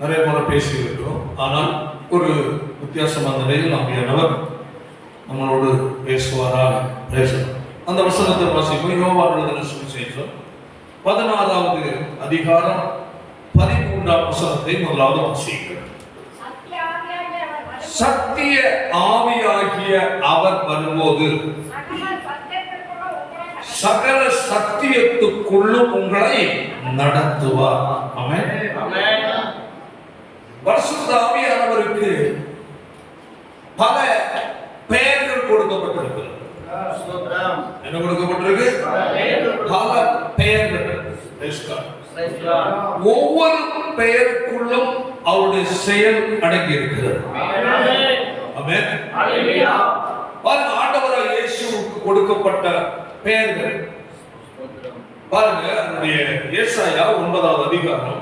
நிறைய முறை பேசியிருக்கிறோம். ஆனால் ஒரு வித்தியாசமான நிலையில் நம்பியானவர் நம்மளோடு பேசுவாராக பேசணும். அந்த வசனத்தை வாசிப்போம். யோவான் எழுதின சுவிசேஷம் 16வது அதிகாரம் 13ஆம் வசனத்தை முதலாவது வாசிக்கிறோம். சத்திய ஆவியாகிய அவர் வரும்போது சகல சத்தியத்துக்குள்ளும் உங்களை நடத்துவார். ஆமென். பரிசுத்த ஆவியானவருக்கு பல பெயர்கள் கொடுக்கப்பட்டிருக்கிறது. என்ன கொடுக்கப்பட்டிருக்கு? பல பெயர்கள். ஒவ்வொரு பெயருக்குள்ளும் அவருடைய செயல் அடங்கி இருக்கிறது. ஆமென். பாருங்க, ஆண்டவராகிய இயேசுவுக்கு கொடுக்கப்பட்ட பெயர்கள் பாருங்க. நம்முடைய ஏசாயா 9வது அதிகாரம்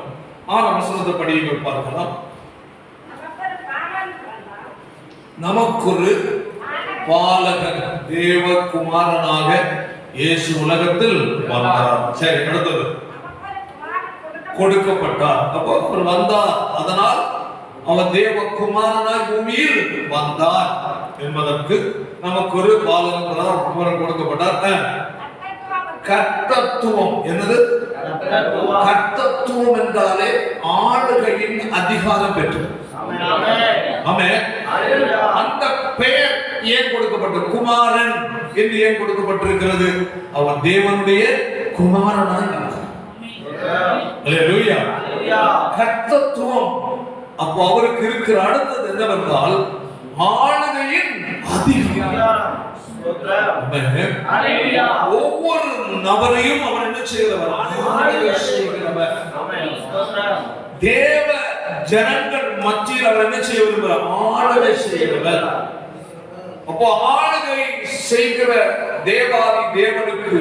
6ஆம் வசனத்தை படியுங்கள். பார்க்கலாம். நமக்கொரு பாலகன் தேவகுமாரனாக இயேசு உலகத்தில் வந்தார். சரி, அடுத்தது கொடுக்கப்பட்டார். அப்போ அவர் வந்தார், அதனால் அவர் தேவகுமாரனாய் பூமியில் வந்தார் என்பதற்கு நமக்கு ஒரு பாலகன் கொடுக்கப்பட்டார். கர்த்தத்துவம் என்னது? கர்த்தத்துவம் என்றாலே ஆளுகையின் அதிகாரம் பெற்றது. ஆமென். அந்த பெயர் ஏன் கொடுக்கப்பட்டது? குமாரன் என்று ஏன் கொடுக்கப்பட்டிருக்கிறது? அவர் தேவனுடைய குமாரனாய் இருக்கிறார். அல்லேலூயா. கர்த்தத்துவம். அப்போ அவருக்கு இருக்கிற அடுத்தது என்னவென்றால் ஆளுகையின் அதிகாரம். ஒவ்வொரு நபரையும் அவர் என்ன செய்கிறவர்? ஆளுகை செய்கிறவர். தேவ ஜனங்கள் மத்தியில் அவர் என்ன செய்ய விரும்புகிறார்? ஆளுகை செய்கிறவர். அப்போ ஆளுகை செய்கிற தேவாதி தேவனுக்கு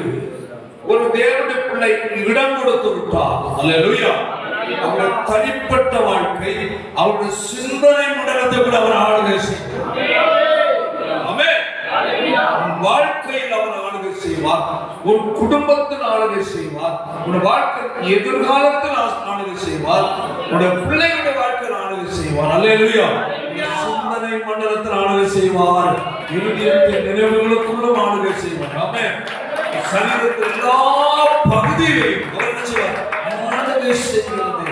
ஒரு தேவனுடைய பிள்ளை இடம் கொடுத்து விட்டார். அல்லேலூயா. அவருடைய தனிப்பட்ட வாழ்க்கை, அவருடைய சிந்தனை மண்டலத்தை கூட அவர் ஆளுகை செய்கிறார். ஆமென். வாழ்க்கையில் அவர் ஆளுகை செய்வார். ஒரு குடும்பத்தில் ஆளுகை செய்வார். ஒரு வாழ்க்கை எதிர்காலத்தில் ஆளுகை செய்வார். ஒரு பிள்ளைகளுடைய வாழ்க்கையில் ஆளுகை செய்வார். அல்லேலூயா. சிந்தனை மண்டலத்தில் ஆளுகை செய்வார். இருதயத்தின் நினைவுகளுக்குள்ளும் ஆளுகை செய்வார். ஆமென். சரீரத்தின் எல்லா பகுதியிலும் அவர் என்ன செய்வார்? ஆளுகை செய்கிறது.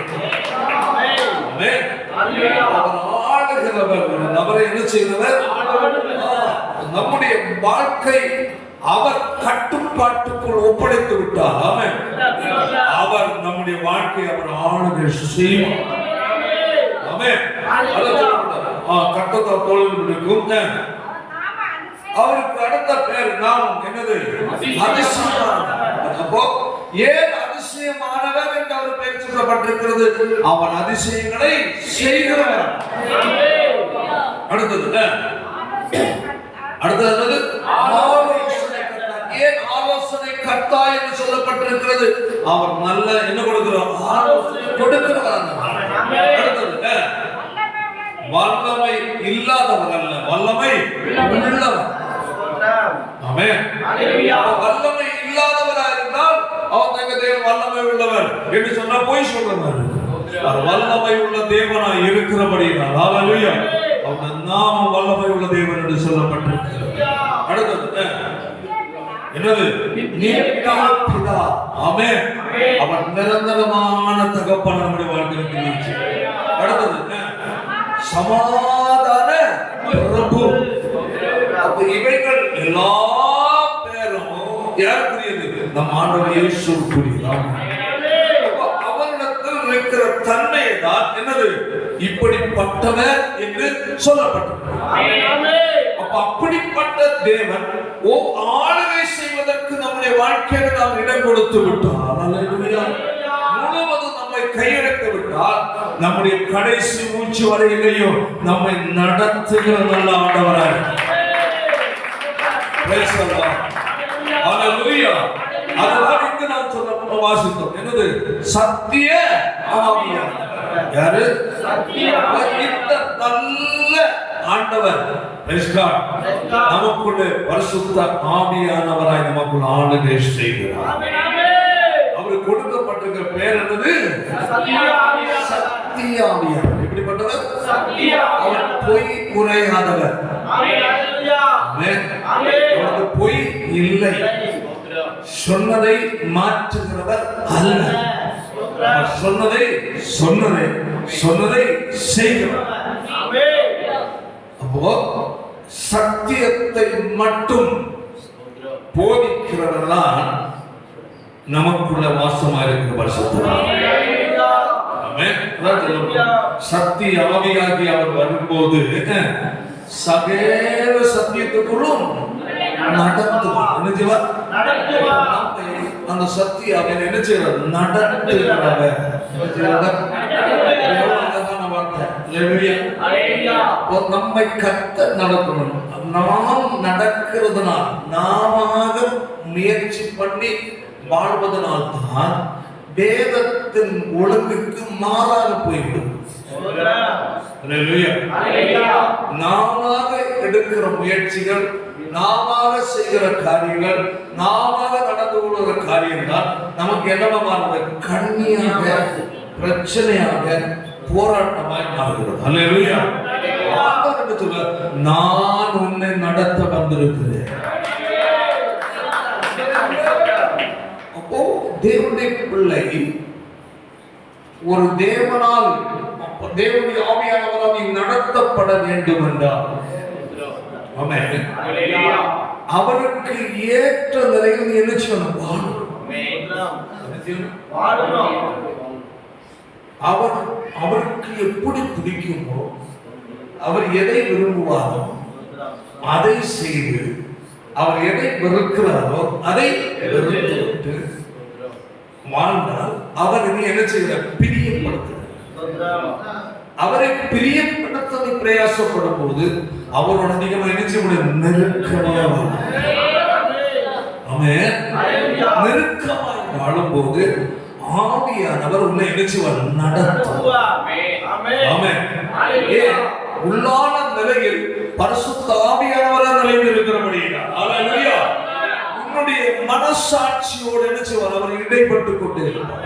ஆமென். அவர் ஆளுகிறவர். நபரை என்ன செய்கிறவர்? நம்முடைய வாழ்க்கை அவர் கட்டுப்பாட்டுக்குள் ஒப்படைத்து விட்டார். ஆமென். அவர் நம்முடைய வாழ்க்கை அவர் ஆளுகை செய்வார். ஆமென். கட்டத்தை தோளில் இருக்கும். அவருக்கு அடுத்த பேர் நாமம் என்னது? அதிசயமானவர். அப்போ ஏன் அதிசயமானவர் என்று அவர் பெயர் சொல்லப்பட்டிருக்கிறது? அவர் அதிசயங்களை செய்கிறவர். அடுத்தது என்னது? ஏன் ஆலோசனை கர்த்தா என்று சொல்லப்பட்டிருக்கிறது? அவர் நல்ல என்ன கொடுக்கிறார்? ஆலோசனை கொடுக்கிறவர். அடுத்தது வல்லமை இல்லாதவர் அல்ல, வல்லமை உள்ளவர். ஆமென். வல்லமை இல்லாதவராக இருந்தால் அவர் தங்க தேவன் வல்லமை உள்ளவர் என்று சொன்னா போய் சொல்றார். வல்லமை உள்ள தேவனாய் இருக்கிறபடியால் ஹல்லேலூயா. அவர் நாமம் வல்லமை உள்ள தேவன் என்று சொல்லப்பட்டிருக்கிறது. அடுத்தது என்னது? நித்தியபிதா. ஆமென். அவர் நிரந்தரமான தகப்பன் நம்முடைய வாழ்க்கையில். அடுத்தது சமாதான பிரபு. அப்ப இவைகள் எல்லா பேரும் யாருக்குரியது? நம் ஆண்டவர் இயேசுவுக்குரியது. அவரிடத்தில் இருக்கிற தன்மை தான் என்னது? இப்படிப்பட்டவர் என்று சொல்லப்பட்டது. அப்ப அப்படிப்பட்ட தேவன் ஆளுகை செய்வதற்கு நம்முடைய வாழ்க்கையில் நாம் இடம் கொடுத்து விட்டார். அல்லேலூயா. முழுவதும் நம்மை கையெடுத்து விட்டால் நம்முடைய கடைசி மூச்சு வரையிலேயும் நம்மை நடத்துகிற நல்ல ஆண்டவராக. அதுதான் இங்கு நாம் சொல்ல வாசித்தோம். என்னது? சத்திய ஆவியானவர். யாரு? இந்த நல்ல ஆண்டவர் நமக்குள்ளே பரிசுத்த ஆவியானவராய் நமக்குள் ஆளுகை செய்கிறார். அவருக்கு கொடுக்கப்பட்ட கொடுக்கிற பெயர் என்னது? சத்தியாவியார். எப்படிப்பட்டவர்? அவர் பொய் உரையாதவர். அவருக்கு பொய் இல்லை. சொன்னதை மாற்றுகிறவர் அல்ல. சொன்னதை செய்கிறவர். அப்போ சத்தியத்தை மட்டும் போதிக்கிறவர்தான் நமக்குள்ள வாசமா இருக்கிற பரிசுத்தர். சத்திய ஆவியாகி அவர் வரும்போது சகல சத்தியத்துக்குள்ளும் நடத்துவார். அந்த சத்திய அவன் என்ன செய்யறார்? நடத்துகிறவர். நம்மை கத்த நடத்தணும். நாம் நடக்கிறதுனால், நாம முயற்சி பண்ணி வாழ்வதனால் தான் வேதத்தின் ஒழுங்குக்கு மாறாக போய்விடும். நாம எடுக்கிற முயற்சிகள், நாம செய்கிற காரியங்கள், நாம நடந்து கொள்கிற காரியம் தான் நமக்கு என்னவா மாறுது? கண்ணியாக, பிரச்சனையாக, போராட்டமாய் மாறுகிறது. அல்லேலூயா. நான் உன்னை நடத்த வந்திருக்கிறேன். அப்போ தேவனுடைய பிள்ளை ஒரு தேவனால், தேவனுடைய ஆவியானவரால் நீ நடத்தப்பட வேண்டும் என்றால் அவருக்கு ஏற்ற நிலையில் நீ என்ன செய்யணும்? அவருக்கு எப்படி பிடிக்குமோ, அவர் எதை விரும்புவாரோ அதை செய்து, அவர் எதை வெறுக்கிறாரோ அதை வெறுத்து வாழ்ந்தால் அவர் இனி என்ன செய்கிறார்? பிரியப்படுத்துகிறார். அவரை பிரியப்படுத்த பிரயாசப்படும் போது அவரோட அதிகமாக என்ன செய்ய முடியும்? நெருக்கமாக நெருக்கமாக வாழும்போது ஆவியானவர் உன்னை என்ன செய்வார்? நடத்துவார். உள்ளான நிலையில் பரிசுத்த ஆவியானவரால் நிலையில் இருக்கிறபடியால் அல்லேலூயா, உன்னுடைய மனசாட்சியோடு என்ன செய்வார்? அவர் இடைப்பட்டுக் கொண்டே இருப்பார்.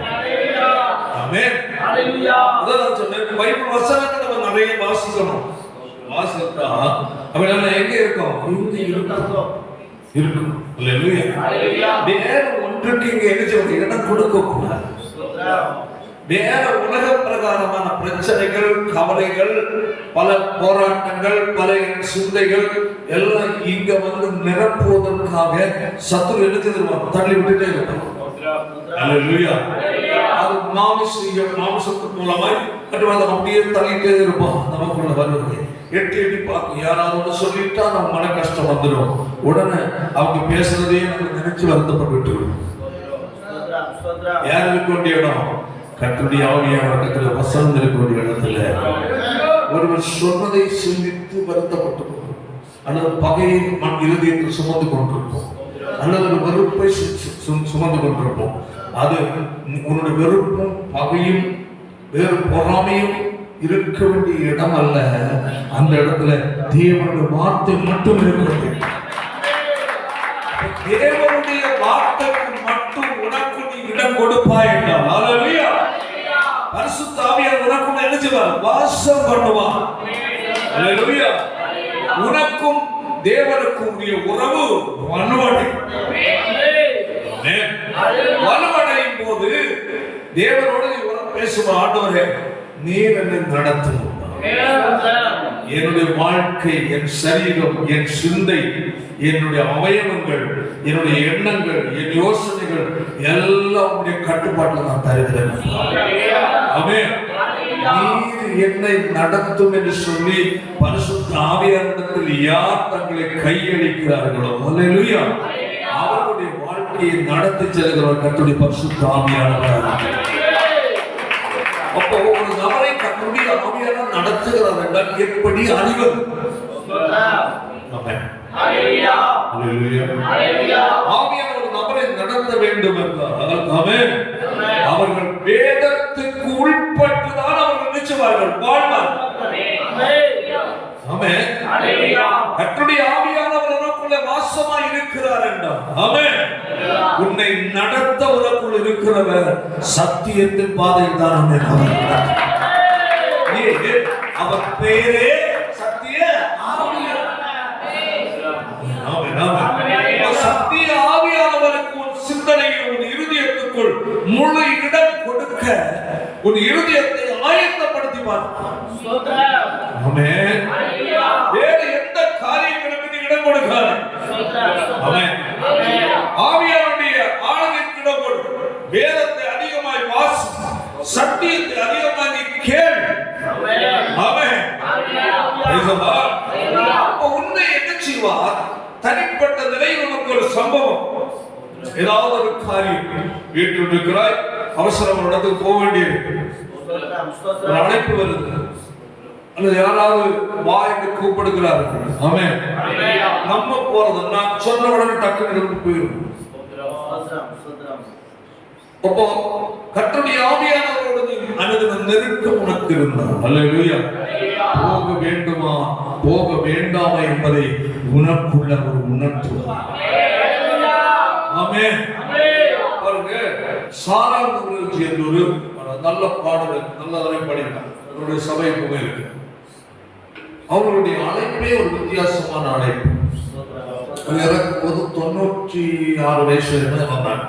ஆமென். அல்லேலூயா. அதான் சொன்னேன், பைபிள் வசனங்களை நம்ம நிறைய வாசிக்கணும். வாசித்தா அவனால எங்க இருக்கும்? இங்க இருக்கும். அல்லேலூயா. வேற ஒன்றுக்கு இங்க என்ன செய்வது? இடம் கொடுக்க கூடாது. வேற உலக பிரகாரமான பிரச்சனைகள், கவலைகள், பல போராட்டங்கள், பல சிந்தைகள் எல்லாம் இங்க வந்து நிரப்புவதற்காக சத்துரு எழுதிடுவான், தள்ளி விட்டுட்டே இருப்பான். அல்லேலூயா. அது மாமிசத்தின் மூலமாய் அப்படியே தள்ளிட்டே இருப்பான். நமக்குள்ள வருவது எட்டி எட்டி பார்க்கும். யாராவது சொல்லிட்டா நம்ம மன கஷ்டம் வந்துடும். உடனே அவங்க பேசுறதே நம்ம நினைச்சு வருத்தப்பட்டு யார் இருக்க வேண்டிய இடம்? கர்த்தருடைய ஆவியானவர் வசனம் இருக்க வேண்டிய இடத்துல ஒருவர் சொன்னதை சிந்தித்து வருத்தப்பட்டு அல்லது பகையை இறுதியில் சுமந்து கொண்டிருப்போம், அல்லது ஒரு வெறுப்பை சுமந்து கொண்டிருப்போம். அது உன்னுடைய வெறுப்பும் பகையும் வேறு பொறாமையும் இருக்க வேண்டிய இடம் அல்ல. அந்த இடத்துல தேவனுடைய வார்த்தை மட்டும் இருக்கிறது. தேவனுடைய வார்த்தைக்கு மட்டும் உனக்கு நீ இடம் கொடுப்பாய் என்றால் அல்லேலூயா, பரிசுத்த ஆவியானவர் உனக்குள்ள என்ன செய்வார்? வாசம் பண்ணுவார். அல்லேலூயா. உனக்கும் தேவனுக்கும் உரிய உறவு வலுவடையும். வலுவடையும் போது தேவனோடு நீ பேசுவ, ஆண்டவரே நீர் என்னை நடத்தும். என்னுடைய வாழ்க்கை, என் சரீரம், என் சிந்தை, என்னுடைய அவயவங்கள், என்னுடைய எண்ணங்கள், என் யோசனைகள் எல்லாம் உடைய கட்டுப்பாட்டில் நான் தருகிறேன். ஆமென். நீர் என்னை நடத்தும் என்று சொல்லி பரிசுத்த ஆவியானவரிடத்தில் யார் தங்களை கையளிக்கிறார்களோ அல்லேலூயா, அவருடைய வாழ்க்கையை நடத்தி செல்கிறவர் கர்த்தருடைய பரிசுத்த ஆவியானவர். அப்போ ஒரு நபரை கர்த்தருடைய ஆவியானவர் நடத்துகிறார் என்றால் எப்படி அறிவது? ஆவியானவர் ஒரு நபரை நடத்த வேண்டும் என்றால் அவர்கள் வேதத்துக்கு உட்பட்டுதான் அவர்கள் நிச்சயவார்கள் வாழ்வார்கள். ஆமென். கர்த்தருடைய ஆவியானவர் நமக்குள்ள வாசமாய் இருக்கிறார் என்றால் ஆமென். உன் உன்னை நடத்த உனக்குள் இருக்கிறவர் சத்தியத்தின் பாதையில் தான் உன்னை அவர் பெயரே சத்திய சத்திய ஆவியானவருக்கு உன் சிந்தனையில் உன் இருதயத்துக்குள் முழு இடம் கொடுக்க உன் இருதயத்தை ஆயத்தப்படுத்தி வேறு எந்த காரியங்களுக்கு இடம் கொடுக்காது. ஆவியானுடைய ஆளுகைக்கு இடம் கொடு. வேதத்தை அதிகமாய் வாசி, சத்தியத்தை அதிகமாய் நீ கேள். உன்னை என்ன செய்வார்? தனிப்பட்ட நிலையில் உனக்கு ஒரு சம்பவம், ஏதாவது ஒரு காரியம், வீட்டில் இருக்கிறாய், அவசரம் ஒரு இடத்துக்கு போக வேண்டியிருக்கு, அழைப்பு வருது, அல்லது யாராவது வா என்று கூப்பிடுகிறார்கள். ஆமென். நம்ம போறது நான் சொன்ன உடனே டக்குன்னு போயிடும். அப்போ கர்த்தருடைய ஆவியானவரோடு அனுதின நெருக்கம் உனக்கு இருந்தால், அல்லேலூயா, போக வேண்டுமா போக வேண்டாமா என்பதை உனக்குள்ள ஒரு உணர்வு. ஆமென். பாருங்க, சாராங்குருஜி என்ற ஒரு நல்ல பாடல், நல்ல பாடினார், அவருடைய சபை போயிருக்கு. அவர்களுடைய அழைப்பே ஒரு வித்தியாசமான அழைப்பு. எனக்கு 96 வயசு வந்தாங்க.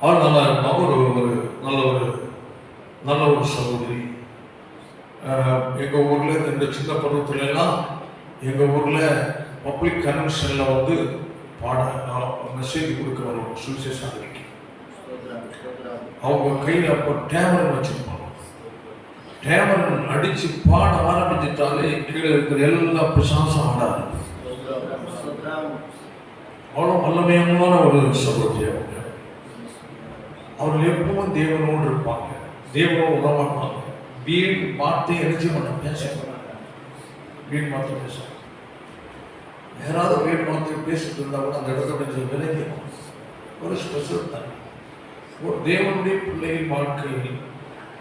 அவர் நல்லா இருந்தான். ஒரு நல்ல ஒரு சகோதரி. எங்க ஊர்ல இந்த சின்ன பருவத்துல எல்லாம் எங்க ஊர்ல பப்ளிக் கன்வென்ஷன்ல வந்து மெசேஜ் கொடுக்க வரும் சுவிசேஷம். அவங்க கையில் அப்போ டேமரன் வச்சிருப்பாங்க. டேமரன் அடிச்சு பாட ஆரம்பிச்சுட்டாலே கீழே இருக்கிற எல்லா பிசாசும் ஆடாது. அவ்வளோ வல்லமையான ஒரு சகோதரி. அவர்கள் எப்பவும் தேவனோடு இருப்பாங்க, தேவனோடு உறவாடுவாங்க. வீண் வார்த்தை எழுச்சி மட்டும் பேசுறாங்க. வீண் வார்த்தை பேசுறாங்க. யாராவது வீண் வார்த்தை பேசிட்டு இருந்தா கூட அந்த இடத்துல விலகி ஒரு ஸ்பெஷல் தான். ஒரு தேவனுடைய பிள்ளையின் வாழ்க்கையில்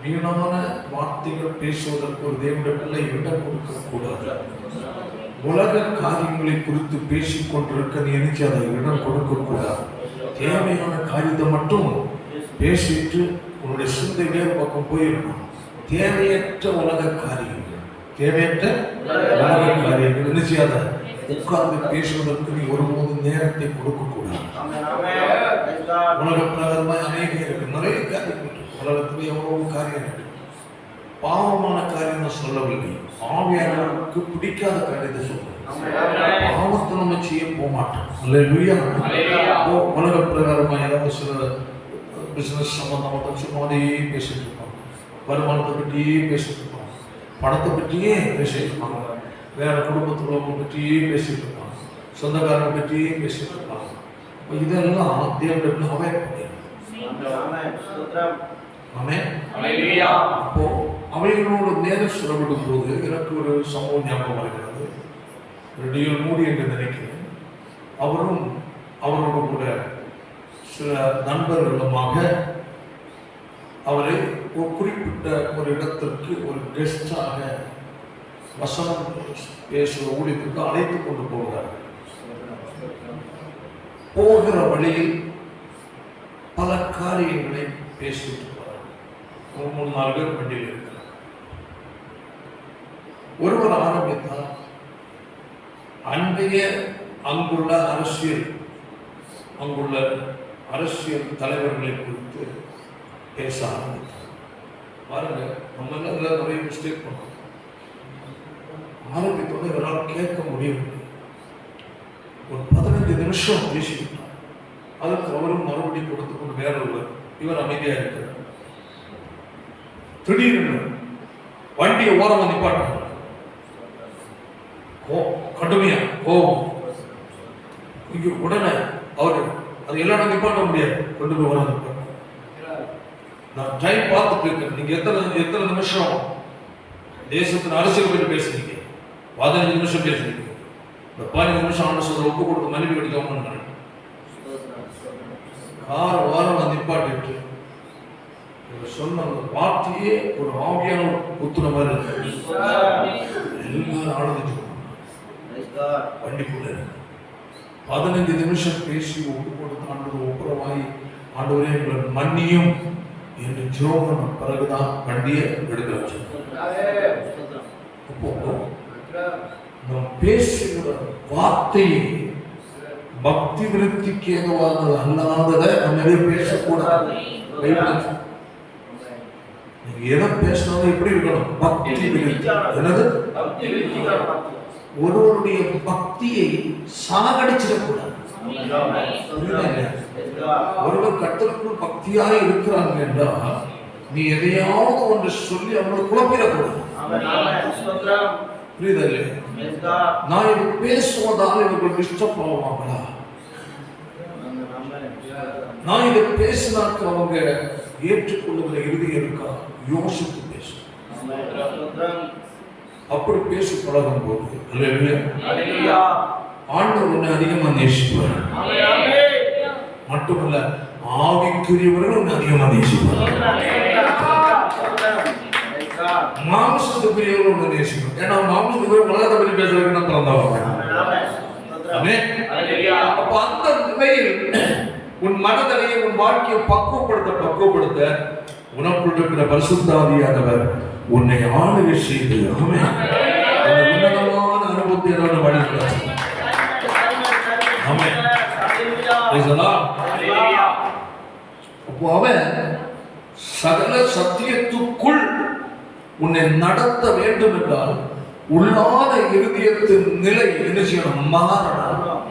வீணான வார்த்தைகள் பேசுவதற்கு ஒரு தேவனுடைய பிள்ளை இடம் கொடுக்க கூடாது. உலக காரியங்களை குறித்து பேசிக் கொண்டிருக்க நினைச்சு அதை இடம் கொடுக்க கூடாது. தேவையான காரியத்தை மட்டும் பேசிட்டு உன்னுடைய சிந்தை வேறு பக்கம் போயிருக்கும். தேவையற்ற உலக காரியங்கள், தேவையற்ற உலக காரியங்கள் நினைச்சாத உட்கார்ந்து பேசுவதற்கு நீ ஒருபோதும் நேரத்தை கொடுக்க கூடாது. உலக பிரகாரமாய் அநேக இருக்கு, நிறைய காரியம் இருக்கு. உலகத்துல எவ்வளவு காரியம் இருக்கு. பாவமான காரியம் சொல்லவில்லை, ஆவியானவருக்கு பிடிக்காத காரியத்தை சொல்றேன். பாவத்தை நம்ம செய்ய போக மாட்டோம். அல்லேலூயா. உலக பிரகாரமா ஏதாவது சில பிசினஸ் சம்பந்தமாக சும்மாதையே பேசிட்டு இருப்பாங்க, வருமானத்தை பற்றியே பேசிட்டு இருப்பாங்க, பணத்தை பற்றியே பேசிட்டு இருப்பாங்க, வேற குடும்பத்துள்ளவங்க பற்றியே பேசிட்டு இருப்பாங்க, சொந்தக்காரனை பற்றியே பேசிட்டு இருப்பாங்க. இதெல்லாம் தேவனுடைய அவாய்ட் பண்ணிடுறாங்க. அப்போ அவைகளோட நேரம் சுரவிடும் போது எனக்கு ஒரு சம்பவம் ஞாபகம் வருகிறது. டிஎல் மூடி என்று நினைக்கிறேன். அவரும் அவரோட கூட சில நண்பர்களுமாக அவரை ஒரு குறிப்பிட்ட ஒரு இடத்திற்கு ஒரு கெஸ்டாக வசனம் பேசுகிற ஊழியத்திற்கு அழைத்து கொண்டு போகிறார். போகிற வழியில் பல காரியங்களை பேசிட்டு போறார். 3-4 பேர் வண்டியில் இருக்கிறார். ஒருவர் ஆரம்பித்தார், அங்குள்ள அரசியல் தலைவர்களை குறித்து பேச ஆரம்பித்தார். பாருங்க, நம்ம எல்லாம் நிறைய மிஸ்டேக் பண்ணோம். ஆரம்பித்தோட இவரால் கேட்க முடியவில்லை. ஒரு 15 நிமிஷம் பேசிக்கிட்டார். அதுக்கு அவரும் மறுபடியும் கொடுத்து கொண்டு வேற இவர் அமைதியா இருக்கிறார். திடீர்னு வண்டியை ஓரமா நிப்பாட்டார். கடுமையா கோபம். உடனே அவரு அது எல்லாம் நிப்பாட்ட முடியாது, கொண்டு போய் வர நான் டைம் பார்த்துட்டு இருக்கேன். நீங்க எத்தனை நிமிஷம் தேசத்தின் அரசியல் பற்றி பேசுறீங்க? 15 நிமிஷம் பேசுறீங்க. இந்த 15 நிமிஷம் ஆண்டு சொல்ற ஒப்பு கொடுத்து மனைவி கடிக்காம கார் வாரம் நிப்பாட்டிட்டு சொன்ன வார்த்தையே ஒரு ஆவியான குத்துன மாதிரி இருக்கு. எல்லாரும் ஆனந்திச்சு வண்டிக்குள்ள 15 நிமிஷம் பேசி ஒப்பு கொடுத்து ஆண்டவர் ஒப்புரவாய் ஆண்டவரே எங்களை மன்னியும் என்று ஜெபம் பிறகுதான் வண்டியை எடுக்க வச்சோம். அப்போ நாம் பேசுகிற வார்த்தை பக்தி விருத்திக்கு ஏதுவானது அல்லாததை நம்ம பேசக்கூடாது. எதை பேசினாலும் எப்படி இருக்கணும்? பக்தி விருத்தி. என்னது? ஒருவருடைய பக்தியை சாகடிச்சிடக்கூடாது. ஒருவர் கர்த்தருக்குள் பக்தியாக இருக்கிறாங்க என்றால் நீ எதையாவது ஒன்று சொல்லி அவங்களை குழப்பிடக்கூடாது. புரியுதா இல்லையா? நான் இது பேசுவதால் இவர்கள் டிஸ்டர்ப் ஆவாங்களா? நான் இதை பேசினாக்க அவங்க ஏற்றுக்கொள்ளுகிற இறுதி இருக்கா? யோசித்து பேசு. அப்படி பேசி பழகும் போது ஆண்டவர் உன்னை அதிகமா நேசிப்பார். மட்டுமல்ல, ஆவிக்குரியவர்கள் உன்னை அதிகமா நேசிப்பார். மாம்சத்துக்குரியவர்கள் உன்னை நேசிப்பார். ஏன்னா மாம்சத்துக்குரிய உலகத்தை பற்றி பேசுறதுக்கு நான் திறந்தவங்க. அப்ப அந்த நிலையில் உன் மனதலையை உன் வாழ்க்கையை பக்குவப்படுத்த உனக்குள் இருக்கிற பரிசுத்தாவியானவர் உன்னை ஆளுகை செய்து உன்னதமான அனுபவத்தை வழிகிறார். அப்போ அவன் சகல சத்தியத்துக்குள் உன்னை நடத்த வேண்டும் என்றால் உள்ளான இருதயத்தின் நிலை என்ன செய்யணும்? மாறணும்.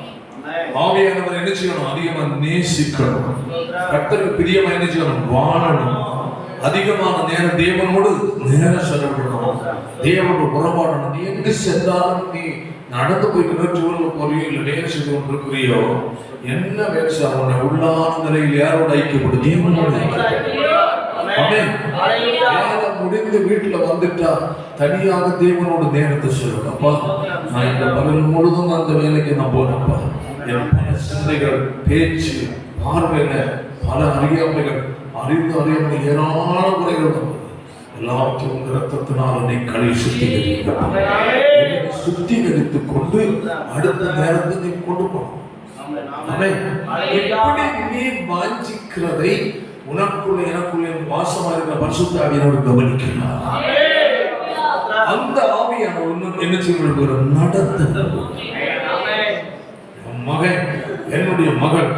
ஆவியானவர் என்ன செய்யணும்? அதிகமா நேசிக்கணும். கர்த்தருக்கு பிரியமா என்ன செய்யணும்? வாழணும். அதிகமான நேரம் தேவனோடு நேரம் செலவிடணும். தேவனோடு உறவாடணும். நீ எங்கு சென்றாலும் நீ நடந்து போயிட்டு டூர்ல போறியோ இல்ல வேலை செய்து கொண்டிருக்கிறியோ, என்ன வேலை உன்னை உள்ளான நிலையில் யாரோட ஐக்கியப்படும்? தேவனோடு வேலை முடிந்து வீட்டுல வந்துட்டா தனியாக தேவனோடு நேரத்தை சொல்லணும். அப்பா, நான் இந்த பகல் முழுதும் அந்த வேலைக்கு நான் போனப்பா, என் பல சிந்தைகள், பேச்சு, பார்வையில பல அறியாமைகள், அறிந்து அறியாமல் ஏராள குறைகள் வந்தது. எல்லாத்தையும் இரத்தத்தினால் என்னை கழுவி சுத்திகரித்துக் கொண்டு அடுத்த நேரத்தை நீ கொண்டு போகணும். எப்படி நீ வாஞ்சிக்கிறதை உனக்குள்ள எனக்குள்ள வாசமா இருக்கிற பரிசுத்த ஆவியானோடு கவனிக்கலாம். அந்த ஆவியானவர் என்ன செய்ய நடத்த மகன், என்னுடைய மகள்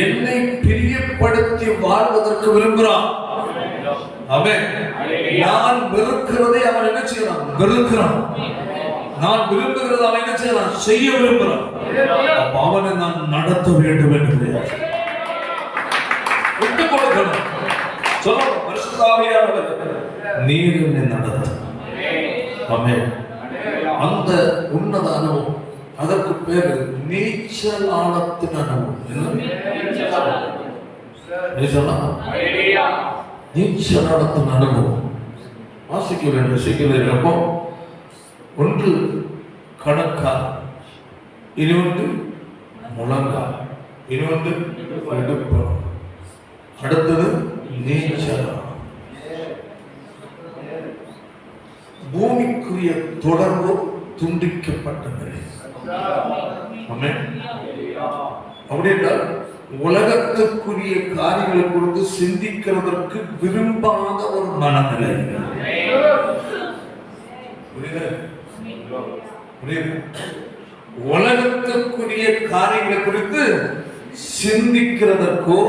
என்னை பிரியப்படுத்தி வாழ்வதற்கு விரும்புகிறான். அவன் நான் வெறுக்கிறதை அவன் என்ன செய்யறான்? வெறுக்கிறான். நான் விரும்புகிறத அவன் என்ன செய்யறான்? செய்ய விரும்புகிறான். அவனை நான் நடத்த வேண்டும் என்று விட்டுக் கொடுக்கணும். சொல்லணும், பரிசுத்த ஆவியானவர் நீர் என்னை நடத்த. ஆமென். அந்த உன்னத அனுபவம், அதற்கு பேரு நீச்சல் ஆழத்தின் அனுபவம். நீச்சல் ஆழத்தின் அனுபவம் வாசிக்க வேண்டும். சீக்கிரம் ஒன்று கணக்கால், இன்னொன்று முழங்கால், இன்னொன்று இடுப்பு, அடுத்தது நீச்சல். பூமிக்குரிய தொடர்பு துண்டிக்கப்பட்ட நிலை. அப்படி என்றால் உலகத்துக்குரிய காரியங்களை குறித்து சிந்திக்கிறதற்கு விரும்பாத ஒரு மனநிலை. உலகத்துக்குரிய காரியங்களை குறித்து சிந்திக்கிறதற்கோ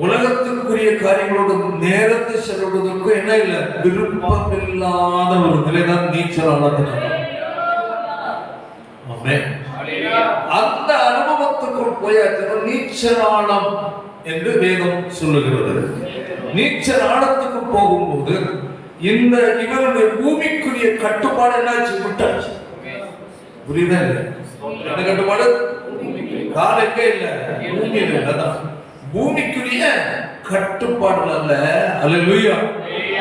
உலகத்துக்குரிய காரியங்களோட நேரத்தை செலவிடுவதற்கோ என்ன இல்லை, விருப்பம் இல்லாத ஒரு நிலைதான் நீச்சல் ஆழத்தின். அந்த அனுபவத்துக்குள் போயாச்சு நீச்சல் ஆழம் என்று வேதம் சொல்லுகிறது. நீச்சல் ஆழத்துக்கு போகும்போது இந்த இவருடைய பூமிக்குரிய கட்டுப்பாடு என்னாச்சு? விட்டாச்சு. புரியுதா? இல்லை என்ன கட்டுப்பாடு? காலைக்கே இல்ல, பூமியில இல்லதான். பூமிக்குரிய கட்டுப்பாடு அல்ல. அல்லேலூயா.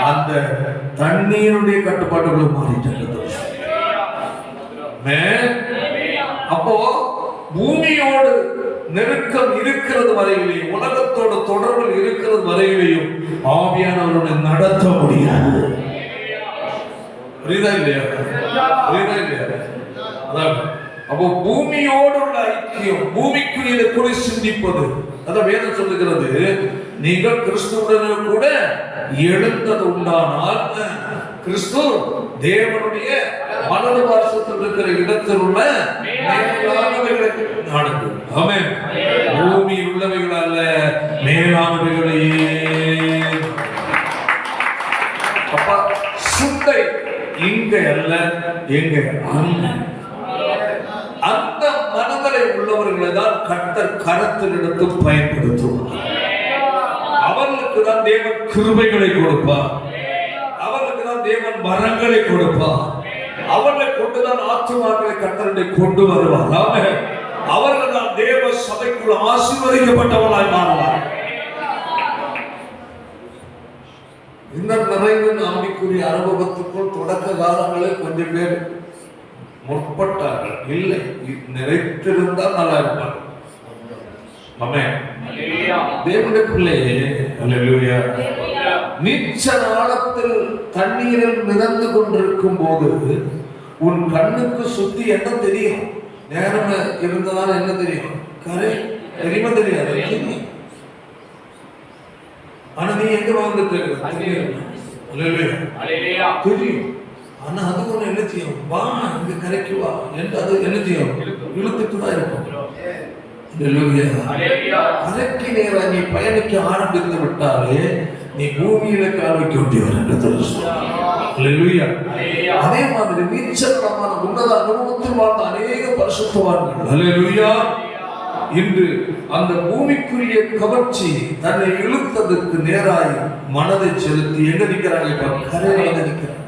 அந்த தண்ணீருடைய கட்டுப்பாடுகளை மாறிட்டாங்க. அப்போ பூமியோடு நெருக்கம் இருக்கிறது வரையிலையும், உலகத்தோட தொடர்பில் இருக்கிறது வரையிலையும் ஆவியானவருடைய நடத்த முடியாது. புரியுதா இல்லையா? புரியுதா இல்லையா? அதான் அப்ப அப்போ பூமியோடு உள்ள ஐக்கியம், பூமிக்குரியதை கூட சிந்திப்பது. அதான் வேதம் சொல்லுகிறது, நீங்கள் கிறிஸ்துவுடன் கூட எழுந்தது உண்டானால் கிறிஸ்து தேவனுடைய வலது பார்சத்தில் இருக்கிற இடத்தில் உள்ள மேலானவைகளை நாடுங்கள். ஆமென். பூமியில் உள்ளவைகள் அல்ல, மேலானவைகளையே. அப்பா சிந்தை இங்க அல்ல, எங்க அங்க. அந்த மனங்களை உள்ளவர்களை தான் கர்த்தர் கரத்தில் எடுத்து பயன்படுத்துவார். அவர்களுக்கு தான் தேவன் கிருபைகளை கொடுப்பார், அவர்களுக்கு தான் தேவன் வரங்களை கொடுப்பார், அவர்களை கொண்டுதான் ஆத்துமாக்களை கர்த்தரை கொண்டு வருவார். ஆமென். அவர்கள் தான் தேவ சபைக்குள் ஆசீர்வதிக்கப்பட்டவர்களாய் மாறுவார். இந்த நிறைவு ஆவிக்குரிய அனுபவத்துக்குள் தொடக்க காலங்களில் கொஞ்சம் பேர் முற்பட்டார்கள். இல்லை, நிறைத்திருந்தால் நல்லா இருப்பார். தேவனுடைய பிள்ளையே, அல்லேலூயா. நீச்சல் ஆழத்தில் தண்ணீரில் மிதந்து கொண்டிருக்கும் போது உன் கண்ணுக்கு சுத்தி என்ன தெரியும்? நேரம் இருந்ததால் என்ன தெரியும்? கரை தெரியுமா? தெரியாது. ஆனா நீ எங்க வந்துட்டு தெரியும். ஆனா அது ஒண்ணு என்ன செய்யும்? வா இங்க கரைக்கு வா என்று அது என்ன செய்யும்? இழுத்துட்டு தான் இருக்கும். கரைக்கு நேரா நீ பயணிக்க ஆரம்பித்து விட்டாலே நீ பூமியில கால் வைக்க வேண்டியவர் என்று அதே மாதிரி நீச்சலமான உன்னத அனுபவத்தில் வாழ்ந்த அநேக பரிசுத்தவான்கள் அல்லேலூயா இன்று அந்த பூமிக்குரிய கவர்ச்சி தன்னை இழுத்ததற்கு நேராய் மனதை செலுத்தி எங்க நிற்கிறாங்க? இப்ப கரையில நிற்கிறாங்க.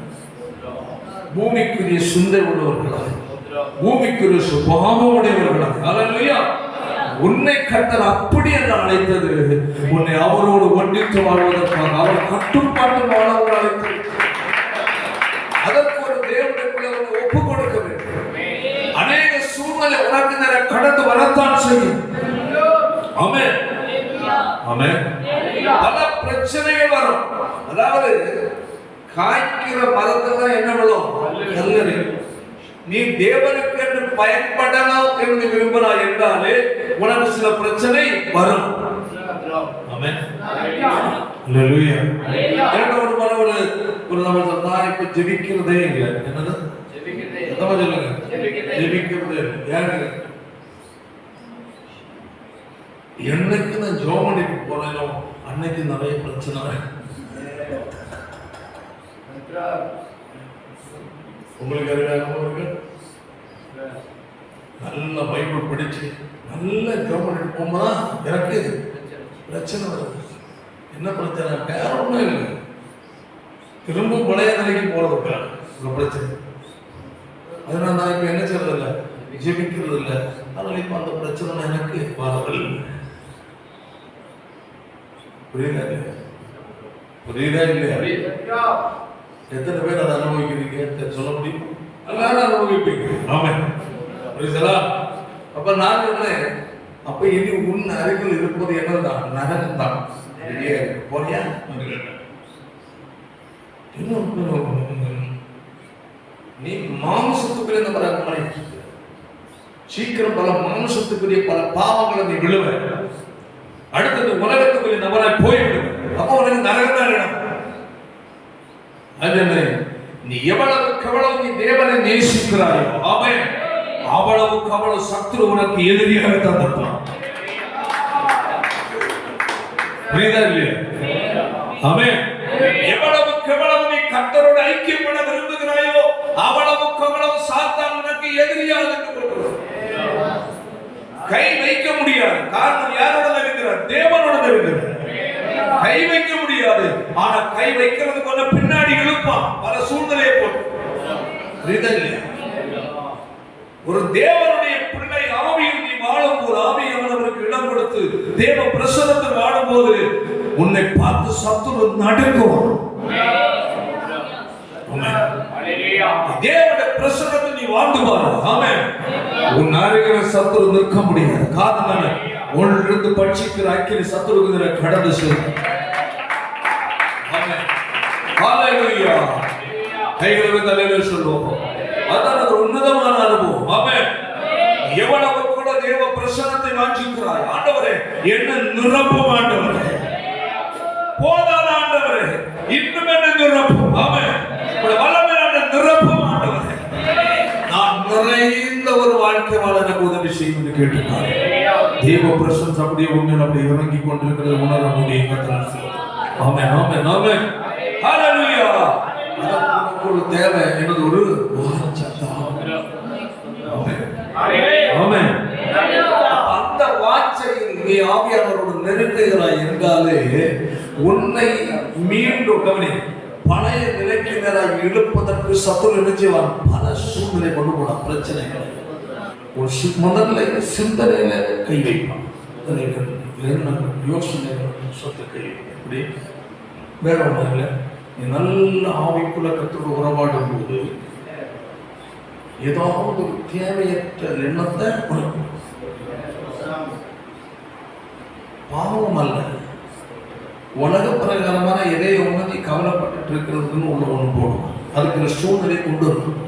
பூமிக்குரிய சிந்தை உள்ளவர்களாய், பூமிக்குரிய சுபாவம் உடையவர்களாய். அல்லேலூயா. உன்னை கர்த்தர் அப்படி என்று அழைத்தது உன்னை அவரோடு ஒன்றித்து வாழ்வதற்காக, அவர் கட்டுப்பாட்டு வாழ அழைத்தது. அதற்கு ஒரு தேவனுடைய ஒப்பு கொடுக்க வேண்டும். அநேக சூழ்நிலை உனக்கு கடந்து வரத்தான் செய்யும். ஆமென். ஆமென். பல பிரச்சனைகள் வரும். அதாவது காய்க்கிற மரத்துல என்ன விழும்? கல்லறி. நீ தேவனுக்கு என்று பயன்படலாம் என்று விரும்பினாய் என்றாலே உனக்கு சில பிரச்சனை வரும். ஆமென். அல்லேலூயா. இரண்டாவது மனோடு ஒரு நம்ம சொன்னா இப்ப ஜெபிக்கிறதே இல்லை. என்னது? சொல்லுங்க. ஜெபிக்கிறதே யாரு? என்னைக்கு நான் ஜோமனிக்கு போனேனோ அன்னைக்கு நிறைய பிரச்சனை. உங்களுக்கு அறிவாக நல்ல பைபிள் படிச்சு நல்ல ஜோமனிக்கு போமா எனக்கு பிரச்சனை வருது. என்ன பிரச்சனை? வேற ஒன்றும் இல்லை, திரும்ப பழைய நிலைக்கு போறது பிரச்சனை. அதனால நான் இப்ப என்ன சொல்றது இல்லை, ஜெபிக்கிறது இல்லை. அதனால இப்ப அந்த பிரச்சனை எனக்கு வரவில்லை. புரியுதா இல்லையா? புரியுதா இல்லையா? எத்தனை பேர் அதை அனுபவிக்கிறீங்க சொல்ல முடியும்? எல்லாரும் அனுபவிப்பீங்க. ஆமென். புரியுதா? அப்ப நான் சொன்னேன், அப்ப இனி உன் அருகில் இருப்பது என்னதான்? நரகம் தான். போறியா? நீ மாம்சத்துக்குரிய நபராக சீக்கிரம் பல மாம்சத்துக்குரிய பல பாவங்களை நீ விழுவ. அடுத்தது உலகத்துக்குரிய நபராய் போய்விடுவ. அப்போ உனக்கு நரகம் தான் இடம். நீ எவ்வளவுக்கு எவ்வளவு நீ தேவனை நேசிக்கிறாயோ அவன் அவ்வளவுக்கு அவ்வளவு சத்துரு உனக்கு எதிரியாக தந்திருப்பான். புரியுதா இல்லையா? ஆமென். எவ்வளவுக்கு எவ்வளவு நீ கர்த்தரோடு ஐக்கியப்பட விரும்புகிறாயோ அவ்வளவுக்கு அவ்வளவு சாத்தான் உனக்கு எதிரியாக கை வைக்க முடியாது. காரணம் யாரோட இருக்கிறார்? தேவனோட இருக்கிறார். கை வைக்க முடியாது. ஆனா கை வைக்கிறது கொண்ட பின்னாடி இழுப்பான் பல சூழ்நிலையை போட்டு. புரியுதா இல்லையா? ஒரு தேவனுடைய பிள்ளை ஆவியில் நீ வாழும்போது, ஆவியானவருக்கு இடம் கொடுத்து தேவ பிரசன்னத்தில் வாழும்போது உன்னை பார்த்து சத்துரு நடுங்குவான். தேவனுடைய பிரசன்னத்தில் நீ வாழ்ந்து பாரு. ஆமென். உன் அருகில் சத்துரு நிற்க முடியாது. காரணம் உன்னிலிருந்து பட்சிக்கிற அக்கினி சத்துருகிற கடந்து செல்லும். ஆமென். ஹalleluya. கைகளை தலையில சொல்லுவோம். அதான் ஒரு உன்னதமான அனுபவம். ஆமென். எவ்வளவு கூட தேவ பிரசன்னத்தை வாஞ்சிக்கிறாய். ஆண்டவரே என்ன நிரப்பும், ஆண்டவரே போதாத ஆண்டவரே இன்னும் என்ன நிரப்பும். ஆமென். வல்லமை நிரப்பும் ஆண்டவரே. நான் நிறைந்த ஒரு வாழ்க்கை வாழ எனக்கு உதவி செய்யும் என்று கேட்டுக்கார். தேவ பிரசன்னம் அப்படியே உண்மையில் அப்படி இறங்கி கொண்டிருக்கிறது உணர முடியும். ஆமென் ஆமென் ஆமென். ஹalleluya. அதற்கு தேவை எனது ஒரு வாஞ்சை. ஆமென் ஆமென். அந்த வாஞ்சையில் நீ ஆவியானவரோடு நெருங்குகிறாய் என்றாலே உன்னை மீண்டும் கவனி பழைய நிலைக்கு நேராக இழுப்பதற்கு சத்துரு நினைச்சுவான். பல சூழ்நிலை கொண்டு போன பிரச்சனைகள் ஒரு முதல்ல சிந்தனையில கை வைப்பான். யோசனைகள் சொத்து கை இப்படி வேற ஒன்றும் இல்லை. நீ நல்ல ஆவிக்குள்ள கத்தோடு உறவாடும் போது ஏதாவது ஒரு தேவையற்ற எண்ணத்தை பாவம் அல்ல, உலக பிரகாரமான எதை ஒன்று நீ கவலைப்பட்டு இருக்கிறதுன்னு ஒன்று போடும். அதுக்கு சூழ்நிலை கொண்டு வரும்.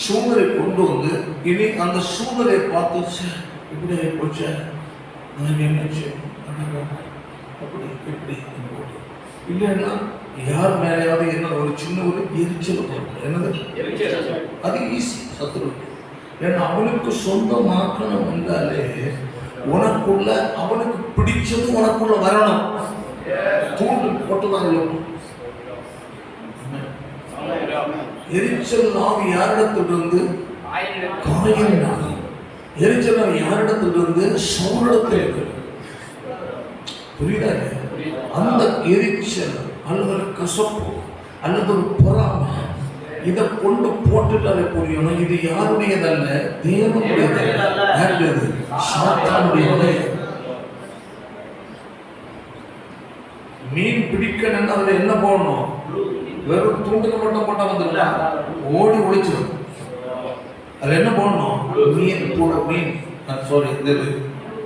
சூழ்நிலை கொண்டு வந்து இனி அந்த சூழ்நிலையை பார்த்து இப்படி போச்சு என்ன செய்யும் அப்படி இப்படி இல்லைன்னா யார் மேலேயாவது என்ன ஒரு சின்ன ஒரு எரிச்சல் என்னது அது ஈஸி சத்துரு. ஏன்னா அவனுக்கு சொந்தமாக்கணும் என்றாலே உனக்குள்ள அவனுக்கு பிடிச்சது உனக்குள்ள வரணும். தூண்டு போட்டுதான் எரிச்சல் ஆவி யாரிடத்திலிருந்து காயின் ஆவி. எரிச்சல் ஆவி யாரிடத்திலிருந்து சவுரிடத்தில் இருக்கு. புரியுதா? அந்த எரிச்சல் அல்லது கசப்பு அல்லது ஒரு பொறாமை இதை கொண்டு போட்டுட்டாலே புரியணும். இது யாருடையதல்ல, தேவனுடையது. யாருடையது? சாத்தானுடையது. மீன் பிடிக்கணும்னா அதுல என்ன போடணும்? வெறும் தூண்டுல மட்டும் போட்டா வந்துடல, ஓடி ஒழிச்சிடும். அதுல என்ன போடணும்? மீன் புழு, மீன் சாரி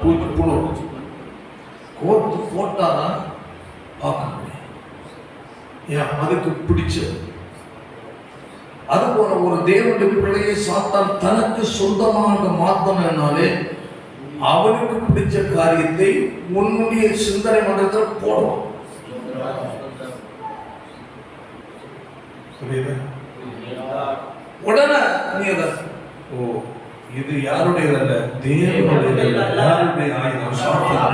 புழு கோர்த்து போட்டாதான் பார்க்க முடியும். அதுக்கு பிடிச்சது. அதுபோல ஒரு தேவனுடைய பிள்ளையை சாத்தான் தனக்கு சொந்தமாக மாத்தனாலே அவனுக்கு பிடிச்ச காரியத்தை உன்னுடைய சிந்தனை மன்றத்தில் போடுவான். உடனே நீ ஓ இது யாருடையதல்ல, தேவனுடையதல்ல. யாருடைய ஆயுதம்? சாத்தான்.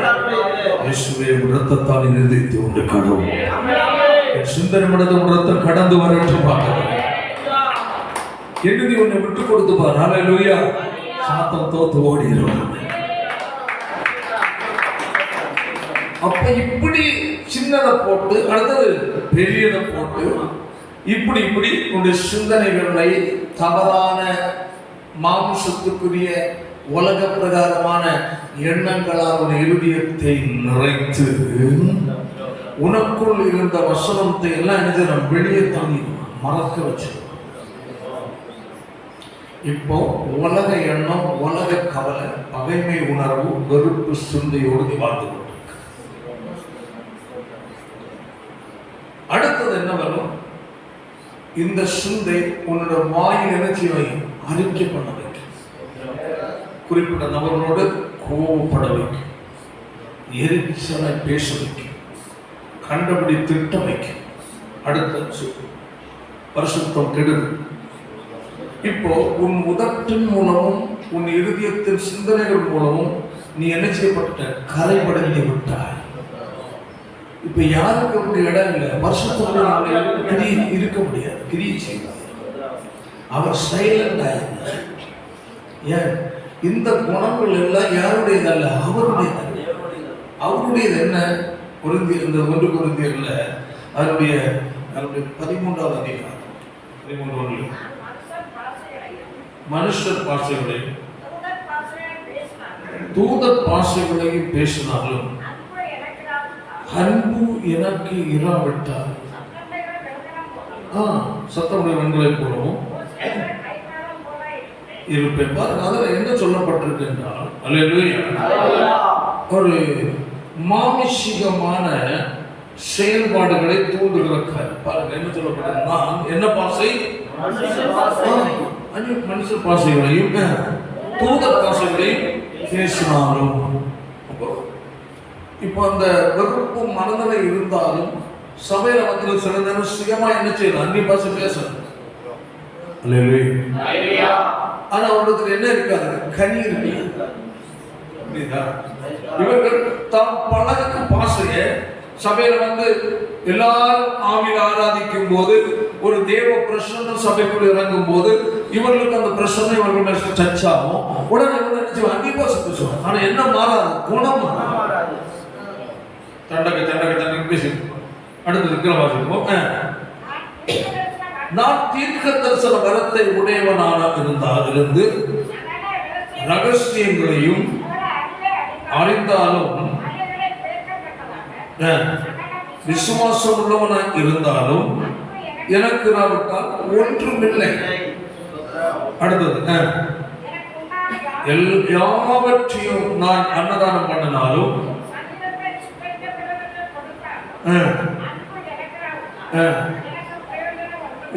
இயேசுவே இரத்தத்தால் நிர்ணயித்து உண்டு கடவுள் சிந்தனை மன்றத்தில் ரத்தம் கடந்து வரட்டும். என்னது உன்னை விட்டு கொடுத்து பாரு. ஹல்லேலூயா. சாத்தான் தோத்து ஓடிடுவான். அப்ப இப்படி சின்னதை போட்டு அடுத்தது பெரியதை போட்டு இப்படி இப்படி உன்னுடைய சிந்தனைகளை தவறான மாம்சத்துக்குரிய உலக பிரகாரமான எண்ணங்களால் உன் இருதயத்தை நிறைத்து உனக்குள் இருந்த வசனத்தை எல்லாம் என்ன வெளியே தள்ளி மறக்க வச்சு இப்போ உலக எண்ணம், உலக கவலை, பகைமை உணர்வு, வெறுப்பு சிந்தையோடு வாழ்ந்து கொண்டு அடுத்தது என்ன வரும்? இந்த சிந்தை உன்னோட வாயில் நினைச்சி அறிக்கை பண்ண வைக்கும். குறிப்பிட்ட நபர்களோடு கோபப்பட வைக்கும், எரிச்சலை பேச வைக்கும், கண்டபடி திட்ட வைக்கும். அடுத்த பரிசுத்தம் கெடுது. இப்போ உன் உதட்டின் மூலமும் உன் இருதயத்தின் சிந்தனைகள் மூலமும் நீ என்ன செய்யப்பட்ட கரைபடைந்து விட்டாய். இப்ப யாருக்கு அப்படி இடம் இல்லை. வருஷத்தோட இருக்க முடியாது. கிரியை செய்வார். அவர் சைலண்ட் ஆயிருந்தார். ஏன்? இந்த குணங்கள் எல்லாம் யாருடையதல்ல, அவருடையது. அவருடையது என்ன? இந்த 1 கொரிந்தியர்ல அவருடைய 13வது அதிகாரம் 13 மனுஷர் பாஷைகளையும் தூதர் பாஷைகளையும் பேசினாலும் அன்பு எனக்கு இராவிட்டால் சத்தமுடைய வெண்களை போலவும் இருப்பேன். பாருங்க, அதில் என்ன சொல்லப்பட்டிருக்கு என்றால் ஒரு மாமிஷிகமான செயல்பாடுகளை தூண்டுகிற பாருங்க என்ன சொல்லப்பட்டிருக்கு. என்ன பாசை? மனுஷ பாசைகளையும் தூத பாஷைகளையும் பேசினாலும். இப்போ அந்த வெறுப்பு மனதில் இருந்தாலும் சபையில வந்து சில நேரம் சுயமா என்ன செய்யணும், அந்நிய பாஷை பேசணும். ஆனா அவங்களுக்கு என்ன இருக்காது, கனி இருக்கு. இவர்கள் தாம் பழகும் பாஷைய சபையில வந்து எல்லாரும் ஆவியில் ஆராதிக்கும் போது ஒரு தேவ பிரசன்னம் சபைக்குள் இறங்கும் போது இவர்களுக்கு அந்த பிரசன்னம் இவர்கள் டச் ஆகும். உடனே அந்நிய பாஷை பேசுவாங்க. ஆனா என்ன மாறாது, குணம் மாறாது. தண்டக பேசி அடுத்து இருக்கிற வாசிப்போம். நான் தீர்க்க தரிசன வரத்தை உடையவனாக இருந்து ரகசியங்களையும் அறிந்தாலும் விசுவாசம் உள்ளவனாக இருந்தாலும் எனக்கு நாவிட்டால் ஒன்றுமில்லை. அடுத்தது எல்லாவற்றையும் நான் அன்னதானம் பண்ணினாலும்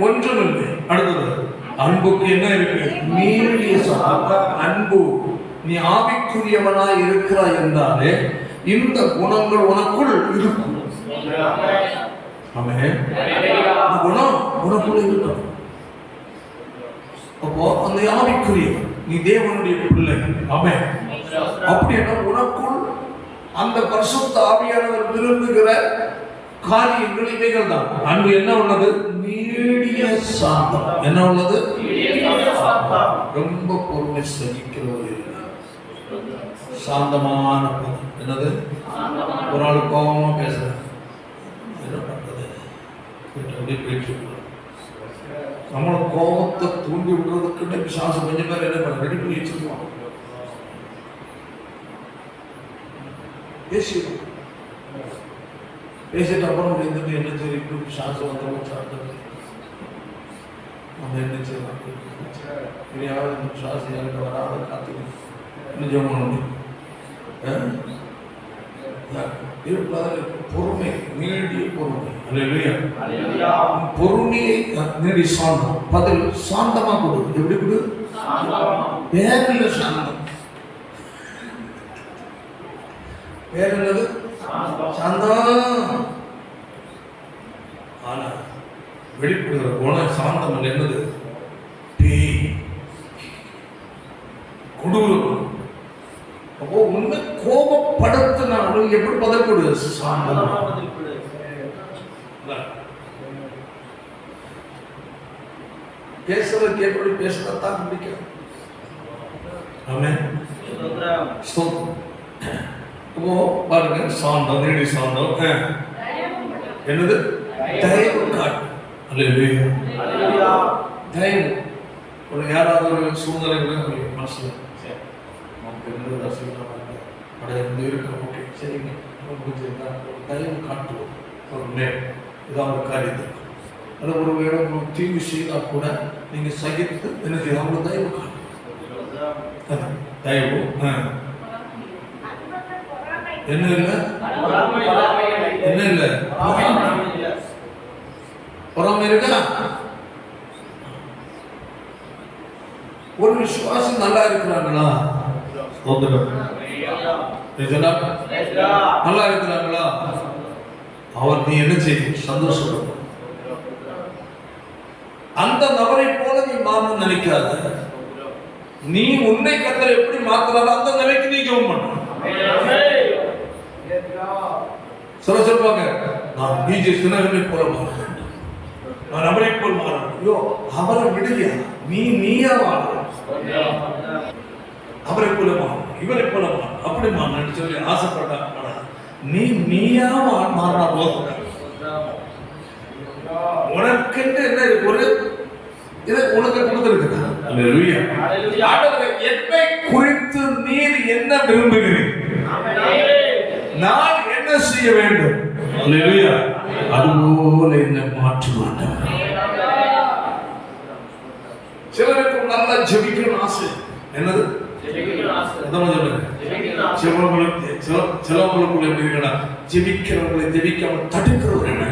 ஒன்றுமில்லை. அடுத்தது அன்புக்கு என்ன இருக்கு, நீடிய அன்பு. நீ ஆவிக்குரியவனாய் இருக்கிறாய் என்றாலே இந்த குணங்கள் உனக்குள் இருக்கும். குணம் உனக்குள்ள இருக்கும். அப்போ அந்த ஆவிக்குரியவன், நீ தேவனுடைய பிள்ளை. ஆமென். அப்படின்னா உனக்குள் அந்த பரிசுத்த ஆவியானவர் விரும்புகிற காரியங்கள் இவைகள் தான். அன்பு என்ன உள்ளது, நீடிய சாந்தம். என்ன உள்ளது, ரொம்ப பொறுமை சகிக்கிறது, சாந்தமான பதம். என்னது, ஒரு ஆள் கோபமா பேசுற, என்ன பண்றது, நம்மள கோபத்தை தூண்டி விடுறதுக்கு விசுவாசம் கொஞ்சம் பேர் என்ன பண்ண ரெடி பண்ணி வச்சிருக்கோம். பேசிட்டு அப்புறம் இருந்துட்டு என்ன சரி சாசம் வந்தவங்க சாப்பிட்டு நம்ம என்ன செய்யலாம், யாராவது சாசம் எனக்கு வராத காத்து நிஜம் பண்ணணும். பொறுமை, நீடிய பொறுமை. பொறுமையை நீடி சாந்தம். பதில் சாந்தமா கொடு. எப்படி கொடு, பேரில் சாந்தம். பேர் என்னது, சாந்தம். ஆனா வெளிப்படுகிற குணம் சாந்தம் என்னது, கொடூரம். அப்போ உண்மை கோபப்படுத்தினாலும் எப்படி பதில் கொடு, சாந்தம். பேசுறதுக்கு எப்படி பேசுறதான் பிடிக்கும். ஆமென். பாருங்க, சாந்தம், நீடி சாந்தம். என்னது, தயவு காட்டு. தயவு. ஒரு யாராவது ஒரு சூழ்நிலை மனசுல இருக்க, சரிங்க, தயவு காட்டுவோம். ஒரு நேரம் ஏதாவது ஒரு காரியத்தை அது ஒரு வேலை உங்களுக்கு தீங்கு செய்தால் கூட நீங்க சகித்து என்ன செய்ய, அவங்க தயவு காட்டும். தயவு என்ன இல்லை, என்ன இல்லை, பொறாமை இருக்கா. ஒரு விசுவாசம் நல்லா இருக்கிறாங்களா, நல்லா இருக்கிறாங்களா, அவர் நீ என்ன செய்ய, சந்தோஷப்படும். அந்த நபரை போல நீ மாறணும் நினைக்காத. நீ உன்னை கர்த்தர் எப்படி மாத்துறாரோ அந்த நிலைக்கு நீ ஜெபம் பண்ணு. சொல்லுவாங்க, நான் பிஜே தினகரனை போல மாறணும், நான் அவரை போல் மாறணும். ஐயோ, அவரை விடுவியா, நீயா வாழணும், அவரை போல மாறணும், இவரை போல மாறணும், அப்படி மாறணும்னு சொல்லி ஆசைப்பட்ட நீயா மாறினா போதும். உனக்கு என்ன ஒரு இதை உனக்கு கொடுத்திருக்குது. என்னை குறித்து நீர் என்ன விரும்புகிறீர், நான் என்ன செய்ய வேண்டும், அதுபோல என்ன மாற்ற மாட்டேன். சிலருக்கு நல்லா ஜெபிக்கணும் ஆசை. என்னது, சிலவங்களுக்குள்ள எப்படி இருக்கா, ஜெபிக்கிறவங்களை ஜெபிக்காம தடுக்கிறவர் என்ன.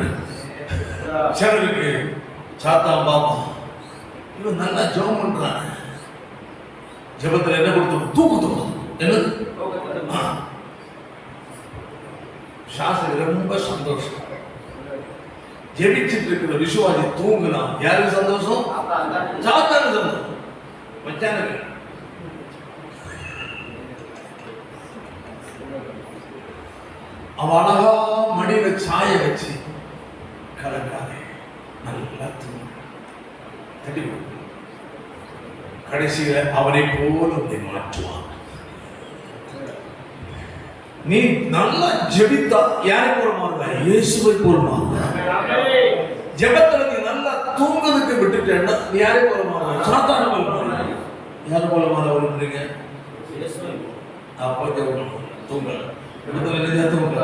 சிலருக்கு சாத்தா பாபா இவன் நல்லா ஜெபம் பண்றான், ஜெபத்துல என்ன கொடுத்தோம்? தூக்கத்தோம். என்னது? சாஸ்திரி ரொம்ப சந்தோஷம். ஜெபிச்சுட்டு இருக்கிற விசுவாசி தூங்குனா யாருக்கு சந்தோஷம்? சாத்தானுக்கு சந்தோஷம். மச்சானுக்கு அவன் அழகா மடியில சாய வச்சு கலக்காதே நல்லா தூங்கு தட்டி கடைசியில அவனை போல உன்னை மாற்றுவான். நீ நல்லா ஜெபித்தா யாரை போல மாறுவ? இயேசுவை போல மாறுவ. ஜெபத்துல நீ நல்லா தூங்குறதுக்கு விட்டுட்டேன்னா நீ யாரை போல மாறுவ? சாத்தான போல மாறுவ. யாரை போல மாற விரும்புறீங்க? அப்போ தூங்கல விடுதலை இல்லையா? தூங்கல.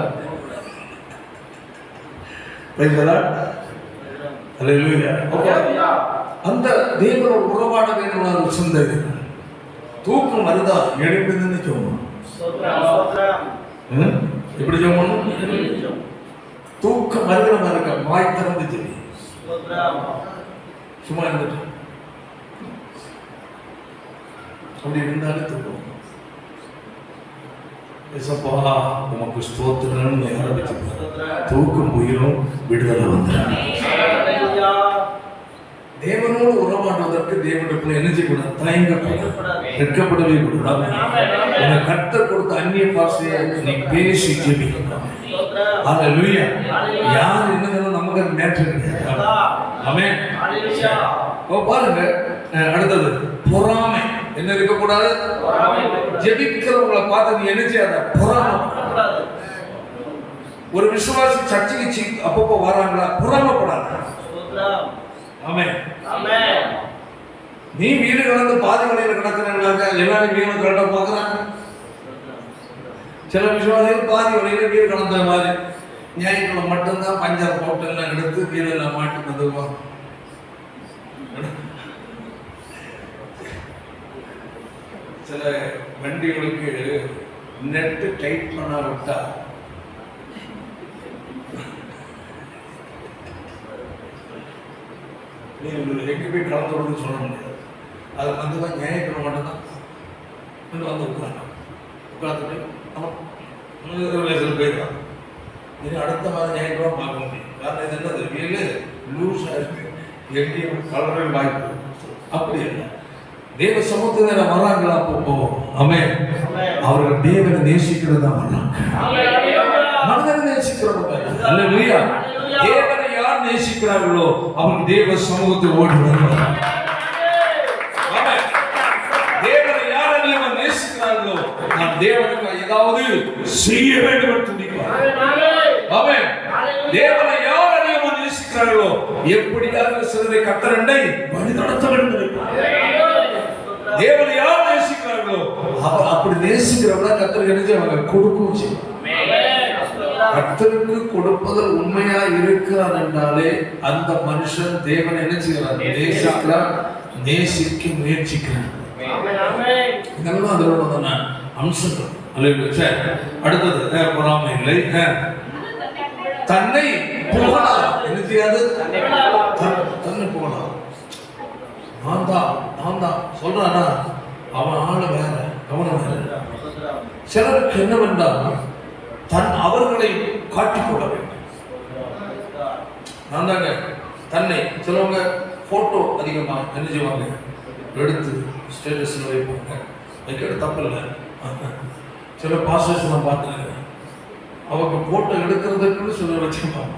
அந்த தேவனோட உறவாட வேண்டும் சிந்தனை. தூக்கம் வருதா? எழுப்புதுன்னு சொல்லணும். எப்படி சொல்லணும்? தூக்கம் வருகிற மாதிரி இருக்க வாய் திறந்து ஜெபி. சும்மா இருந்துட்டு அப்படி இருந்தாலே தூக்கம். ஏசப்பா உமக்கு ஸ்தோத்திரம்னு ஆரம்பிச்சு தூக்கம் போயிடும், விடுதலை வந்துடும். தேவனோடு உறவாடுவதற்கு தேவனுக்குள்ள என்ன செய்யக்கூடாது? தயங்கக்கூடாது, வெட்கப்படவே கூடாது. கர்த்தர் கொடுத்த அந்நிய பாஷையை நீ பேசி ஜெபிக்கணும். ஹல்லேலூயா. யார் என்ன நமக்கு மேட்டர் கிடையாது. ஆமென். ஓ பாருங்க, அடுத்தது பொறாமை என்ன இருக்கக்கூடாது? ஜெபிக்கிறவங்களை பார்த்து நீ என்ன செய்யாத? பொறாமை. ஒரு விசுவாசி சர்ச்சைக்கு அப்பப்போ வராங்களா? பொறாமைப்படாத. ஆமென். நீ வீடு கடந்து பாதி வழியில கிடக்குறாங்க, எல்லாரும் வீடு கரெக்டா பாக்குறாங்க. சில விசுவாசிகள் பாதி வழியில வீடு கடந்த மாதிரி ஞாயிற்றுக்கிழமை மட்டும்தான் பஞ்சர் போட்டு எல்லாம் எடுத்து வீடெல்லாம் மாட்டி வந்துருவாங்க. சில வண்டிகளுக்கு நெட்டு டைட் பண்ண விட்டா நீ எங்க போய் கலந்து விடுன்னு சொல்ல முடியாது. அது வந்துதான் ஞாயிற்றுக்கிழமை மட்டும்தான் வந்து உட்காந்துட்டு போயிருக்கான். இனி அடுத்த மாதம் ஞாயிற்றுக்கிழமை பார்க்க முடியும். காரணம் இது என்னது? வீடு லூஸா இருக்கு, எங்கேயும் கலரவே வாய்ப்பு. அப்படி இல்லை. தேவ சமூகத்துல வர்றாங்களா? அப்போ ஆமென். அவர்கள் தேவனை நேசிக்கிறது தான் வர்றாங்க. மனிதனை நேசிக்கிறவங்க அல்லேலூயா. தேவனை யார் நேசிக்கிறார்களோ அவங்க தேவ சமூகத்தை ஓடி வருவாங்க. ஆமென். தேவனை யார் அதிகமாக நேசிக்கிறார்களோ நான் தேவனுக்கு ஏதாவது செய்ய வேண்டும் என்று துடிப்பார். ஆமென். தேவனை யார் அதிகமாக நேசிக்கிறார்களோ எப்படியாவது சிலரை கர்த்தரண்டை வழி நடத்த வேண்டும். தேவனை யார் நேசிக்கிறார்களோ அப்படி நேசிக்கிறவங்க கர்த்தருக்கு என்ன செய்வாங்க? கொடுக்கும் செய்வாங்க. கர்த்தருக்கு கொடுப்பதில் உண்மையா இருக்கிறார் என்றாலே அந்த மனுஷன் தேவனை என்ன செய்கிறார்? நேசிக்கிறார், நேசிக்க முயற்சிக்கிறார். இதெல்லாம் அதோட அம்சங்கள். அடுத்தது பொறாமை இல்லை. தன்னை புகழார். என்ன செய்யாது? தன்னை புகழார். நான் தான் சொல்றானா அவன் ஆள வேற, கவனம் வேற. சிலருக்கு என்னவென்றால் அவர்களை காட்டிக்கொள்ள வேண்டும். நான் தாங்க தன்னை சிலவங்க போட்டோ அதிகமா என்ன செய்வாங்க? எடுத்து ஸ்டேட்டஸ்ல வைப்பாங்க. வைக்கிற தப்பு இல்லை. சில பாஸ்டர்ஸ் நான் பார்த்தேன், அவங்க போட்டோ எடுக்கிறதுக்குன்னு சிலர் வச்சிருப்பாங்க.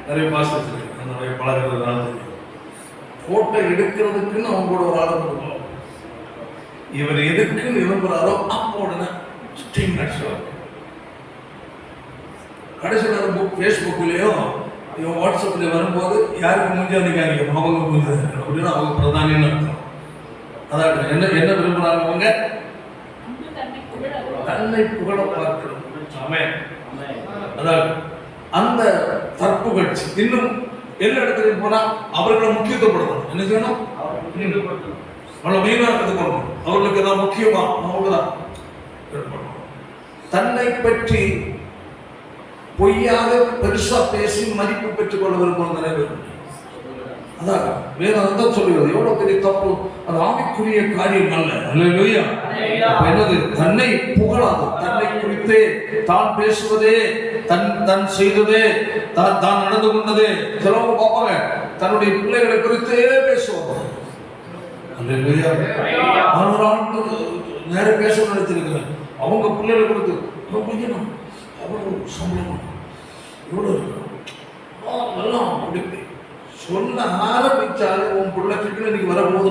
நிறைய பாஸ்டர்ஸ் நிறைய பழகிறதுனால போட்டோ எடுக்கிறதுக்குன்னு அவங்க கூட ஒரு ஆளை கொடுப்பாங்க. இவர் எதுக்குன்னு விரும்புகிறாரோ அப்போ உடனே கடைசியில் ஃபேஸ்புக்லயும் வாட்ஸ்அப்ல வரும்போது யாருக்கு மூஞ்சா நிற்காங்க? அவங்க மூஞ்சா அப்படின்னு அவங்க பிரதானின்னு அர்த்தம். அதான் என்ன என்ன விரும்புறாங்க? அவங்க தன்னை புகழ பார்க்கிறோம். அதாவது அந்த தற்புகழ்ச்சி இன்னும் எல்லா இடத்துலையும் போனா அவர்களை முக்கியத்துவப்படுத்தணும். என்ன செய்யணும்? அவ்வளவு மெயினா எடுத்துக்கணும். அவர்களுக்கு தான் முக்கியமா அவங்கதான் தன்னை பற்றி பொய்யாக பெருசா பேசி மதிப்பு பெற்றுக் கொள்ள விரும்பும் நிறைய பேர். அதான் வேதம் தான் சொல்லுகிறது. எவ்வளவு பெரிய தப்பு அது, ஆவிக்குரிய காரியம் அல்ல. அல்லேலூயா. என்னது? தன்னை புகழாது, தன்னை குறித்தே தான் பேசுவதே, தன் செய்ததே, தான் நடந்து கொண்டதே. சிலவங்க பார்ப்பாங்க தன்னுடைய பிள்ளைகளை குறித்தே பேசுவாங்க. அல்லேலூயா. நேரம் பேச நினைச்சிருக்கிறேன். அவங்க பிள்ளைகளை கொடுத்து அவ்வளவு சம்பளம் எவ்வளவு இருக்கு அப்படி சொல்ல ஆரம்பிச்சாலும் உன் பிள்ளைக்கு இன்னைக்கு வரபோது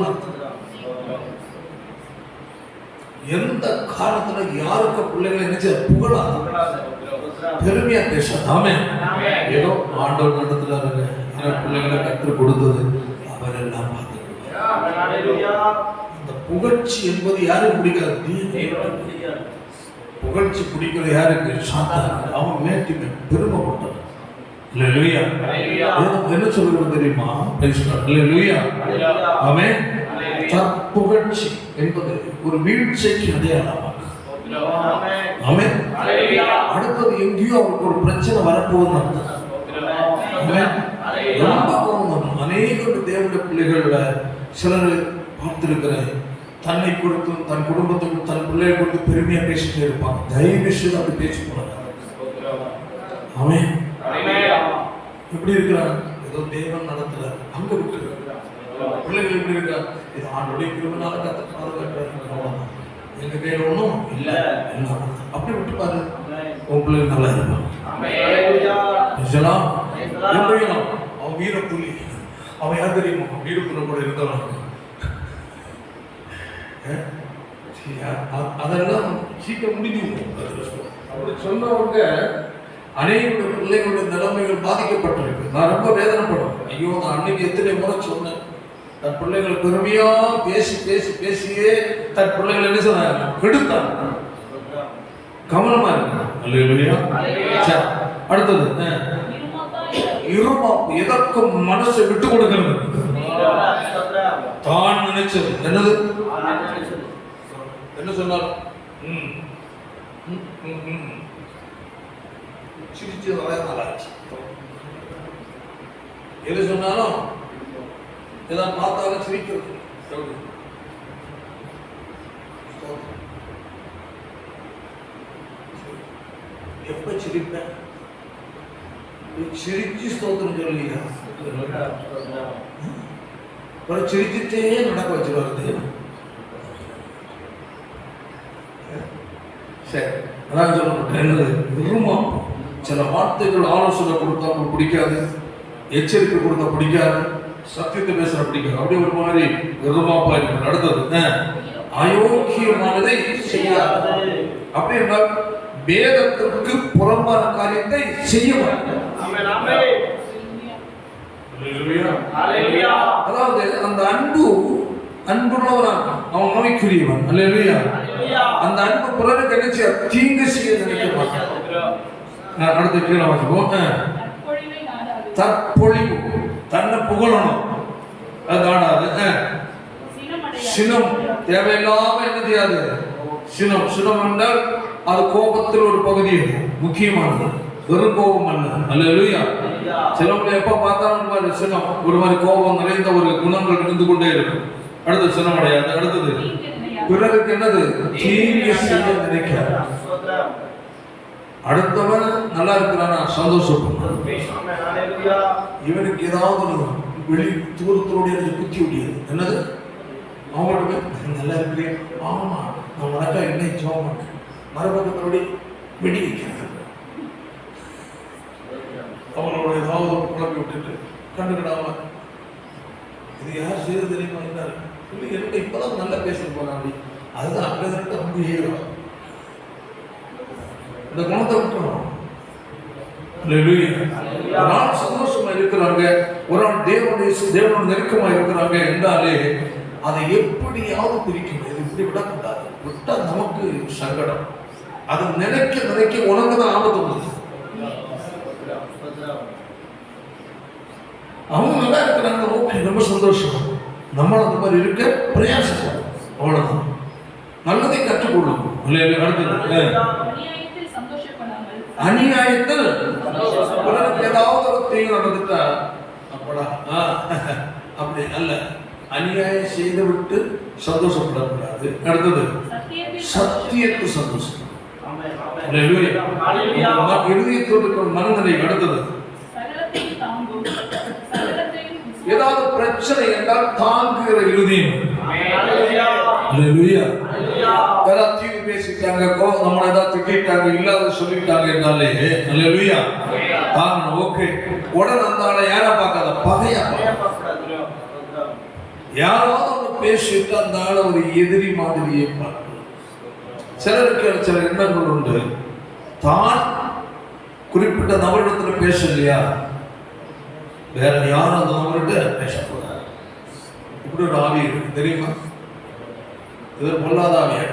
எந்த காலத்துல யாருக்கு பிள்ளைகளை நினைச்ச புகழாது, பெருமையா பேசாம ஏதோ ஆண்டவர் நடத்துல பிள்ளைகளை கற்றுக் கொடுத்தது அவர் எல்லாம் பார்த்துக்கிறார். இந்த புகழ்ச்சி என்பது யாரும் பிடிக்காது. புகழ்ச்சி பிடிக்கிறது யாருக்கு? சாத்தான். அவன் மேட்டிமை பெருமைப்பட்டான். அல்லேலூயா. என்ன சொல்றது தெரியுமா? அல்லேலூயா. ஆமென். புகழ்ச்சி என்பது ஒரு வீழ்ச்சிக்கு அடையாளமாக. ஆமென். அடுத்தது எங்கேயோ அவருக்கு ஒரு பிரச்சனை வரப்போகுது. ரொம்ப கோபம். அநேக தேவனுடைய பிள்ளைகள்ல சிலர் பார்த்திருக்கிறேன், தன்னை கொடுத்தும் தன் குடும்பத்துக்கும் தன் பிள்ளைகளை கொடுத்து பெருமையா பேசிட்டே இருப்பாங்க. தயவு செய்து அப்படி பேச போறாங்க. ஆமென். எப்படி இருக்கிறாங்க? ஏதோ தேவன் நடத்துல அங்க விட்டு பிள்ளைகள் எப்படி இருக்கிறாங்க? இது ஆண்டோடைய கிருபையால கர்த்தர் பாதுகாக்கிறார். எங்க கையில ஒண்ணும் இல்ல, அப்படி விட்டு பாரு, உன் பிள்ளைகள் நல்லா இருப்பாங்க. அவன் வீர புலி. அவன் யார் தெரியுமா? வீரப்புல கூட இருந்தவன். அதெல்லாம் சீக்கிரம் முடிஞ்சு அப்படி சொன்னவங்க அநேக பிள்ளைகளுடைய நிலைமைகள் பாதிக்கப்பட்டிருக்கு. நான் ரொம்ப வேதனைப்படுறேன். ஐயோ, நான் அன்னைக்கு எத்தனை முறை சொன்னேன், தன் பிள்ளைகளை பெருமையா பேசியே தன் பிள்ளைகளை என்ன சொன்னாங்க? கெடுத்தாங்க. கவனமா இருக்கு. அடுத்தது இருமாப்பு. எதற்கும் மனசை விட்டு கொடுக்கிறது. தான் நினைச்சது என்னது? என்ன சொன்னார்? சிரிச்சு நல்லாச்சு. எது சொன்னாலும் ஏதாவது பார்த்தாலும் சிரிக்கிறது. எப்ப சிரிப்பேன்? சிரிச்சு ஸ்தோத்திரம் சொல்லியா? சிரிச்சுட்டே நடக்க வச்சிருவாரு. சரி, அதான் சொல்லப்பட்ட சில வார்த்தைகள் ஆலோசனை கொடுத்தா உங்களுக்கு பிடிக்காது, எச்சரிக்கை கொடுத்தா பிடிக்காது, சத்தியத்தை பேசுற பிடிக்காது. அப்படி ஒரு மாதிரி விரும்பாப்பா இருக்கு. அடுத்தது அயோக்கியமானதை செய்யாது. அப்படி என்றால் வேதத்திற்கு புறம்பான காரியத்தை செய்ய மாட்டார். அதாவது அந்த அன்புள்ளவனாக அவன் நோய்க்குரியவன். அல்லேலூயா. அந்த அன்பு பிறருக்கு நினைச்சு தீங்கு செய்ய நினைக்க மாட்டான். அடுத்த கீழே வாசிப்போம். தற்பொழிவு, தன்னை புகழணும், அது நாடாது. சினம் தேவையில்லாம என்ன செய்யாது? சினம் என்றால் அது கோபத்தில் ஒரு பகுதி, முக்கியமானது. வெறும் கோபம் அல்ல. அல்லேலூயா. சிலவங்களை எப்ப பார்த்தாலும் சினம், ஒரு மாதிரி கோபம் நிறைந்த ஒரு குணங்கள் இருந்து கொண்டே இருக்கும். அடுத்தது சினம் அடையாது. அடுத்தது பிறருக்கு என்னது? தீங்கு செய்ய நினைக்கிறார். அடுத்தவன் நல்லா இருக்கிறானா சந்தோஷப்படுறான். இவனுக்கு ஏதாவது வெளி தூரத்தோடைய குத்தி விட்டியது. என்னது? அவங்களுக்கு நல்லா இருக்கிறேன், ஆமா நான் உனக்கா என்ன ஜோம் பண்ணேன், மறுபக்கத்தோட வெடி வைக்கிறது. அவங்களோட ஏதாவது ஒரு குழப்பி விட்டுட்டு கண்டுக்கிடாம இது யார் செய்து தெரியுமா என்றார். என்ன இப்பதான் நல்லா பேசிட்டு போறான். அப்படி அதுதான் அங்கே ரொம்ப ஏறும். இந்த குணத்தை விட்டுறோம். ஒரு ஆள் சந்தோஷமா இருக்கிறாங்க, ஒரு ஆள் தேவனோட நெருக்கமா இருக்கிறாங்க என்றாலே அதை எப்படியாவது பிரிக்கணும். இது இப்படி விடக்கூடாது. விட்டா நமக்கு சங்கடம். அதை நினைக்க உனக்குதான் ஆபத்து உள்ளது. அவங்க நல்லா இருக்கிறாங்க, ஓகே, ரொம்ப சந்தோஷம். நம்மள அந்த மாதிரி இருக்க பிரயாசம், அவ்வளவுதான். நல்லதை கற்றுக்கொள்ளும். அநியாயத்தில் ஏதாவது ஒரு தீங்கு நடந்துட்டா அப்படா அப்படி அல்ல. அநியாயம் செய்து விட்டு சந்தோஷப்படக்கூடாது. அடுத்தது சத்தியத்தை சந்தோஷம். இருதயத்தோடு மனநிலை. அடுத்தது ஏதாவது பிரச்சனை என்றால் தாங்குகிற இருதயம். யாராவது தீர்வு பேசிட்டாங்க, நம்மளை ஏதாவது திட்டாங்க, இல்லாத சொல்லிட்டாங்க என்றாலே அல்லேலூயா தாங்கணும். ஓகே, உடனே அந்த ஆளை யாரா பார்க்காத, பகையா. யாராவது ஒன்று பேசிட்டு அந்த ஆளை ஒரு எதிரி மாதிரியே பார்க்கணும். சிலருக்கு சில எண்ணங்கள் உண்டு. தான் குறிப்பிட்ட நபரிடத்துல பேசலையா, வேற யாரும் அந்த நபர்கிட்ட பேசக்கூடாது. இப்படி ஒரு ஆவி இருக்கு தெரியுமா? இது பொல்லாத ஆவியா.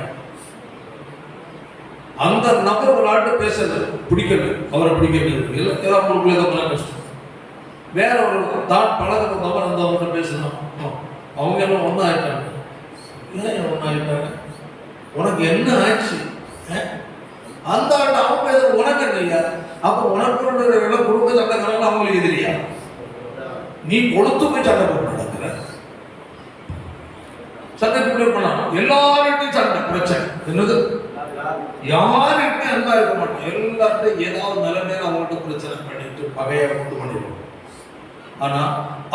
அந்த நபர் ஒரு ஆட்டு பேசல, பிடிக்கல, அவரை பிடிக்கல, இல்லை ஏதாவது அவங்களுக்குள்ள ஏதோ கஷ்டம். வேற ஒரு தான் பழகிற நபர் அந்த அவர்கிட்ட பேசணும். அவங்க எல்லாம் ஒன்றும் ஆயிட்டாங்க. ஏன் ஒன்றும் ஆயிட்டாங்க? உனக்கு என்ன ஆச்சு? அந்த ஆண்டு அவன் பேச உனக்கு இல்லையா? அப்ப உனக்கு எல்லாம் கொடுக்க சண்டைக்காரங்க அவங்களுக்கு எதிரியா? நீ கொடுத்து போய் சண்டை போட்டு நடக்கிற. சண்டைக்கு பண்ணலாம். எல்லார்கிட்டையும் சண்டை பிரச்சனை. என்னது? யார்கிட்டையும் அன்பா இருக்க மாட்டோம். எல்லார்கிட்டையும் ஏதாவது நல்ல நேரம் அவங்கள்ட்ட பிரச்சனை பண்ணிட்டு பகையை கொண்டு பண்ணிடுவோம். ஆனா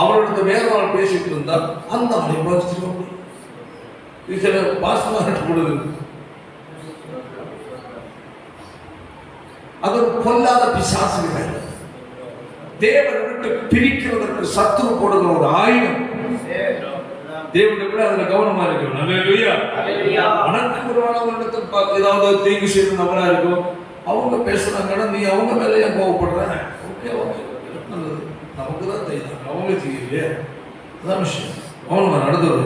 அவரோட வேற நாள் பேசிட்டு இருந்தா அந்த அனுபவம் சில பாசமாக கொடுது. அது ஒரு பொல்லாத பிசாசுகள். தேவனை விட்டு பிரிக்கிறதற்கு சத்துரு போடுகிற ஒரு ஆயுதம். தேவனுக்கு அதுல கவனமா இருக்கும். அல்லேலூயா. உனக்கு ஒருவனிடத்தில் பார்த்து ஏதாவது தீங்கு செய்து நபரா இருக்கும், அவங்க பேசுறாங்கன்னா நீ அவங்க மேல ஏன் கோவப்படுற? ஓகே, நல்லது, நமக்கு தான் தெரியும், அவங்க செய்யலையே, அதான் விஷயம். அவனுக்கு நடந்தது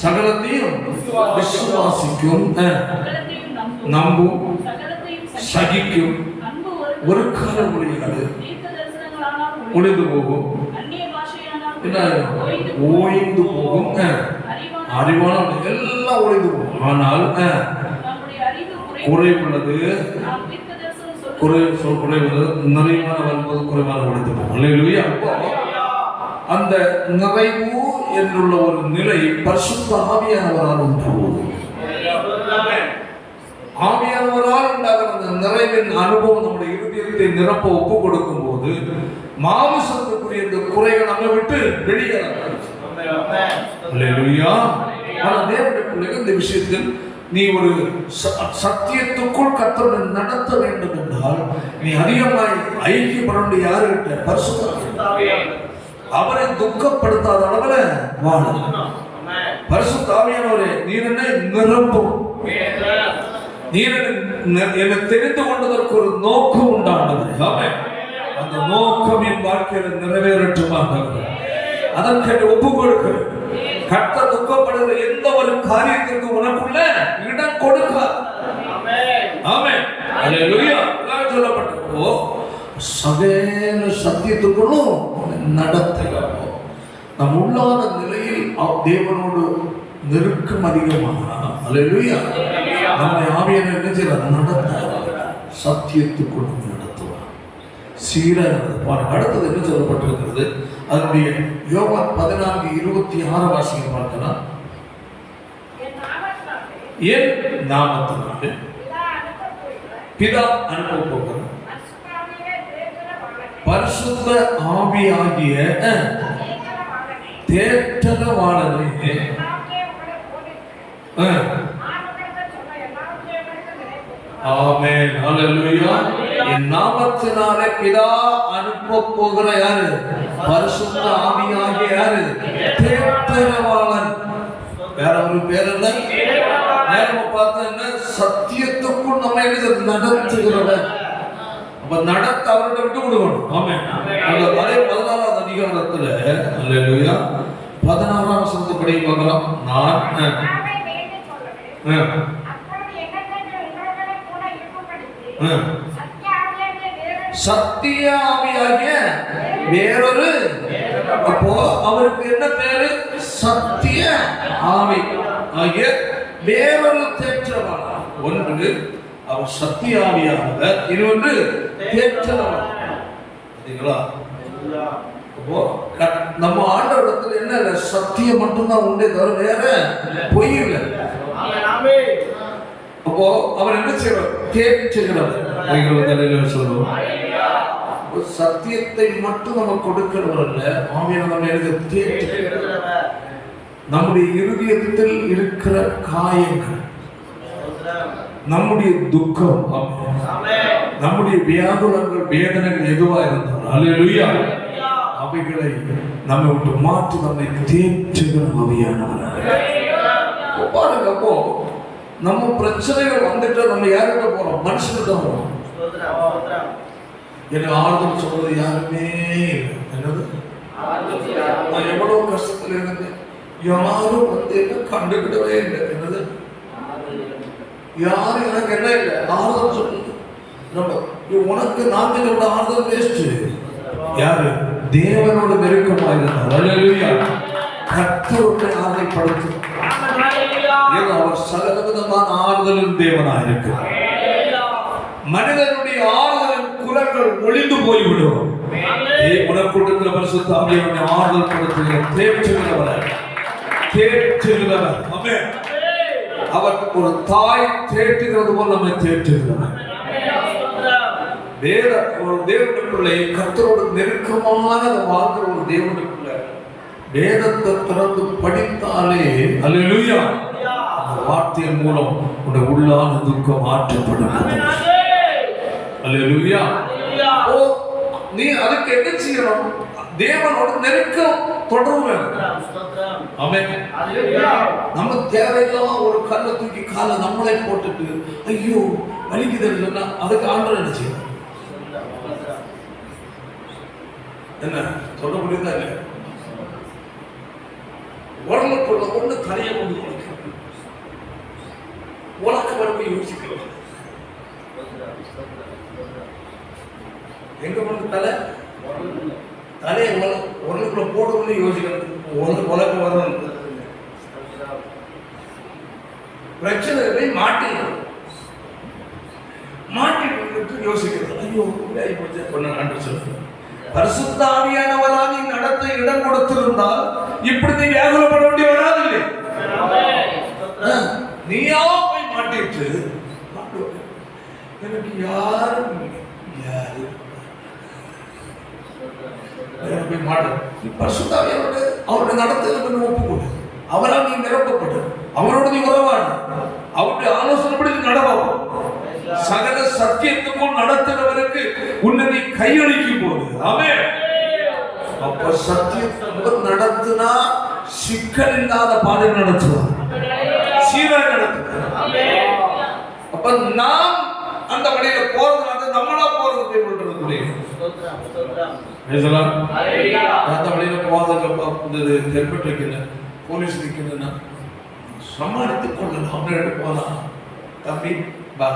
சகலத்தையும் விசுவாசிக்கும், நம்பும், சகிக்கும், ஒரு காலம் முடியாது, ஒளிந்து போகும், ஓய்ந்து போகும், அறிவான எல்லாம் ஒளிந்து போகும். ஆனால் குறைவுள்ளது குறைவுள்ளது, நிறைவான வரும்போது குறைவான ஒளிந்து போகும். அல்லேலூயா. அந்த நிறைவு என்றுள்ள ஒரு நிலை பரிசுத்த ஆவியானவரால் உண்டாகும். ஆவியானவரால் உண்டாகிற அந்த நிறைவின் அனுபவம் நம்முடைய இருதயத்தை நிரப்ப ஒப்பு கொடுக்கும் போது மாமிசத்துக்குரிய இந்த குறைகள் நம்ம விட்டு வெளியேறாது. அல்லேலூயா. ஆனால் தேவனுடைய பிள்ளைகள் இந்த விஷயத்தில் நீ ஒரு சத்தியத்துக்குள் கர்த்தருடன் நடத்த வேண்டும் என்றால் நீ அதிகமாய் ஐக்கியப்பட வேண்டிய யாருகிட்ட? பரிசுத்த ஆவியானவர். அவரை துக்கப்படுத்தாத அளவுல வாழ. பரிசுத்த ஆவியானவரே நீர் என்னை நிரப்பும். நீர் என்னை தெரிந்து கொண்டதற்கு ஒரு நோக்கம் உண்டானது. அந்த நோக்கம் என் வாழ்க்கையில் நிறைவேறட்டுமாக அதற்கு ஒப்பு கொடுக்கிறேன். கர்த்தர் துக்கப்படுகிற எந்த ஒரு காரியத்திற்கு உனக்குள்ள இடம் கொடுக்க. ஆமென். அல்லேலூயா. எல்லாம் சொல்லப்பட்டோ சகல சத்தியத்துக்குள்ளும் நடத்துகிறோம். நம் உள்ளான நிலையில் தேவனோடு நெருக்கம் அதிகமாக. அல்லேலூயா. நம்மை ஆவியானவர் என்ன செய்யறார்? நடத்துவார். சத்தியத்துக்குள்ளும் நடத்துவார். சீராக. அடுத்தது என்ன சொல்லப்பட்டிருக்கிறது? அதனுடைய யோவான் 14:26 வாசிக்க பார்க்கலாம். என் நாமத்தினாலே பிதா அனுப்ப போகிறார் பரிசுத்த ஆவியாகிய தேற்றரவாளனே ஆமென். அல்லேலூயா. என் நாமத்தினாலே பிதா அனுப்ப போகிற யாரு? பரிசுத்த ஆவியாகிய யாரு? தேற்றரவாளன். வேற ஒரு பேர் இல்ல. நேரமா பார்த்தா என்ன? சத்தியத்துக்குள் நம்ம நடத்துகிறவர். அப்ப நடத்த அவர்கிட்ட விட்டு கொடுக்கணும். ஆமென். அந்த 14வது அதிகாரத்துல அல்லேலூயா 16ஆம் வசனத்தை படி பார்க்கலாம். நான் சத்திய ஆவியாகிய வேறொரு. அப்போ அவருக்கு என்ன பேரு? சத்திய ஆவி ஆகிய வேறொரு தேற்றவாளர். ஒன்று அவர் சத்திய ஆவியானவர், இன்னொன்று தேற்றவாளர். அப்போ நம்ம ஆண்டவரிடத்துல என்ன இல்லை, சத்தியம் மட்டும்தான் உண்டே தவிர வேற பொய் இல்லை. அப்போ அவர் என்ன செய்வார்? தேர்ச்சிக்கிறவர் சொல்லுவோம். சத்தியத்தை மட்டும் நம்ம கொடுக்கிறவர் அல்ல, ஆவியான நம்ம எனக்கு தேர்ச்சிக்கிறவர். நம்முடைய இருதயத்தில் இருக்கிற காயங்கள், நம்முடைய துக்கம், நம்முடைய வியாகுலங்கள், வேதனைகள் எதுவா இருந்தாலும் அல்லேலூயா, அவைகளை நம்மை விட்டு மாற்றி நம்மை தேற்றுகிற ஆவியானவர். பாருங்க, அப்போ நம்ம பிரச்சனைகள் வந்துட்டு நம்ம யார்கிட்ட போறோம்? மனுஷனுக்கு தான் போறோம். எனக்கு ஆறுதல் சொல்றது யாருமே இல்லை. என்னது, நான் எவ்வளவு கஷ்டத்துல இருந்தேன், யாரும் வந்து என்ன கண்டுக்கிடவே இல்லை. என்னது, யாரும் எனக்கு என்ன இல்லை, ஆறுதல் சொல்லுது. உனக்கு நாங்களோட ஆறுதல் வேஸ்ட். யாரு? தேவனோட நெருக்கமாக இருந்தார். அல்லேலூயா. கர்த்தருடைய ஆறுதல் படுத்து, அவர் சகலவிதமான ஆறுதலின் தேவனாக இருக்கிறார். மனிதனுடைய ஆறுதலின் குரல்கள் ஒளிந்து போய்விடும். உனக்கு கொடுக்கிற பரிசுத்த ஆவியானவரை ஆறுதல் படுத்துகிற தேற்றுகிறவர், தேற்றுகிறவர். ஆமென். அவர் ஒரு தாய் தேற்றுகிறது போல் நம்மை தேற்றுகிறவர். ஒரு தேவனுடைய பிள்ளை, கர்த்தரோடு நெருக்கமான வாழ்கிற ஒரு தேவனுடைய பிள்ளை வேதத்தை திறந்து படித்தாலே அல்லேலூயா, அந்த வார்த்தையின் மூலம் உடைய உள்ளான துக்கம் மாற்றப்படும். அல்லேலூயா. ஓ, நீ அதுக்கு என்ன செய்யணும்? தேவனோட நெருக்கம் தொடரும். ஆமென். நம்ம தேவையில்லாம ஒரு கல்லை தூக்கி காலை நம்மளே போட்டுட்டு ஐயோ வலிக்குதுன்னு சொன்னா அதுக்கு ஆண்டவர் என்ன செய்யணும்? என்ன சொல்ல முடியுதா? இல்லை, உடலுக்குள்ள ஒண்ணு தரையை கொண்டு உலக வரப்பை யோசிக்கிறோம். எங்க கொண்டு தலையை உடலுக்குள்ள போடுவோம்னு யோசிக்கிறது. உலக வரும் பிரச்சனை போய் மாட்டிட்டு யோசிக்கிறது. ஐயோ பொண்ணு சொல்லுங்க, பரிசுத்த ஆவியானவரால் நீ நடத்த இடம் கொடுத்திருந்தால் இப்படி நீ வியாகுலப்பட வேண்டிய வராதில்லை. நீயா போய் மாட்டிட்டு எனக்கு யாரும் யாரு போய் மாட்ட. நீ பரிசுத்த ஆவியானவரோட அவருடைய நடத்த ஒப்புக்கொடு. அவரால் நீ நிரப்பப்படு, அவரோட நீ உறவாடு, அவருடைய ஆலோசனைப்படி நீ நடவாகும். சகல சத்தியத்துக்கும் நடத்துகிறவருக்கு உன்னை நீ கையளிக்கும் போது ஆமென். அப்ப சத்தியத்தை நடத்தினா சிக்கல் இல்லாத பாதை நடத்துவார், சீராக நடத்துவார். அப்ப நாம் அந்த வழியில போறதுனால நம்மளா போறது தேவைப்படுறது. அந்த வழியில போறது ஹெல்மெட் வைக்கல, போலீஸ் நிற்கணும்னா சமாளித்துக் கொள்ளலாம். அவங்க போலாம், தம்பி பா.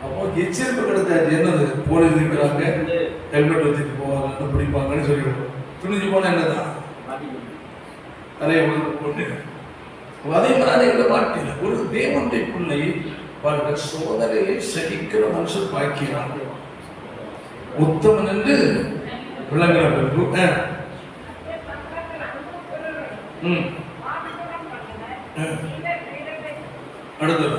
அப்போ எச்சரிப்பு கிடையாது. என்னது, போலீஸ் நிற்கிறாங்க, ஹெல்மெட் வச்சுட்டு போவாங்க, பிடிப்பாங்கன்னு சொல்லிடுவோம். துணிஞ்சு போனா என்னதான் தலையை போட்டு அதே மாதிரி மாட்டேன். ஒரு தேவனுடைய பிள்ளை பாருங்க, சோதனையை சகிக்கிற மனுஷன் பாக்கிறான், உத்தமன் என்று விளங்குற பிறகு அடுத்தது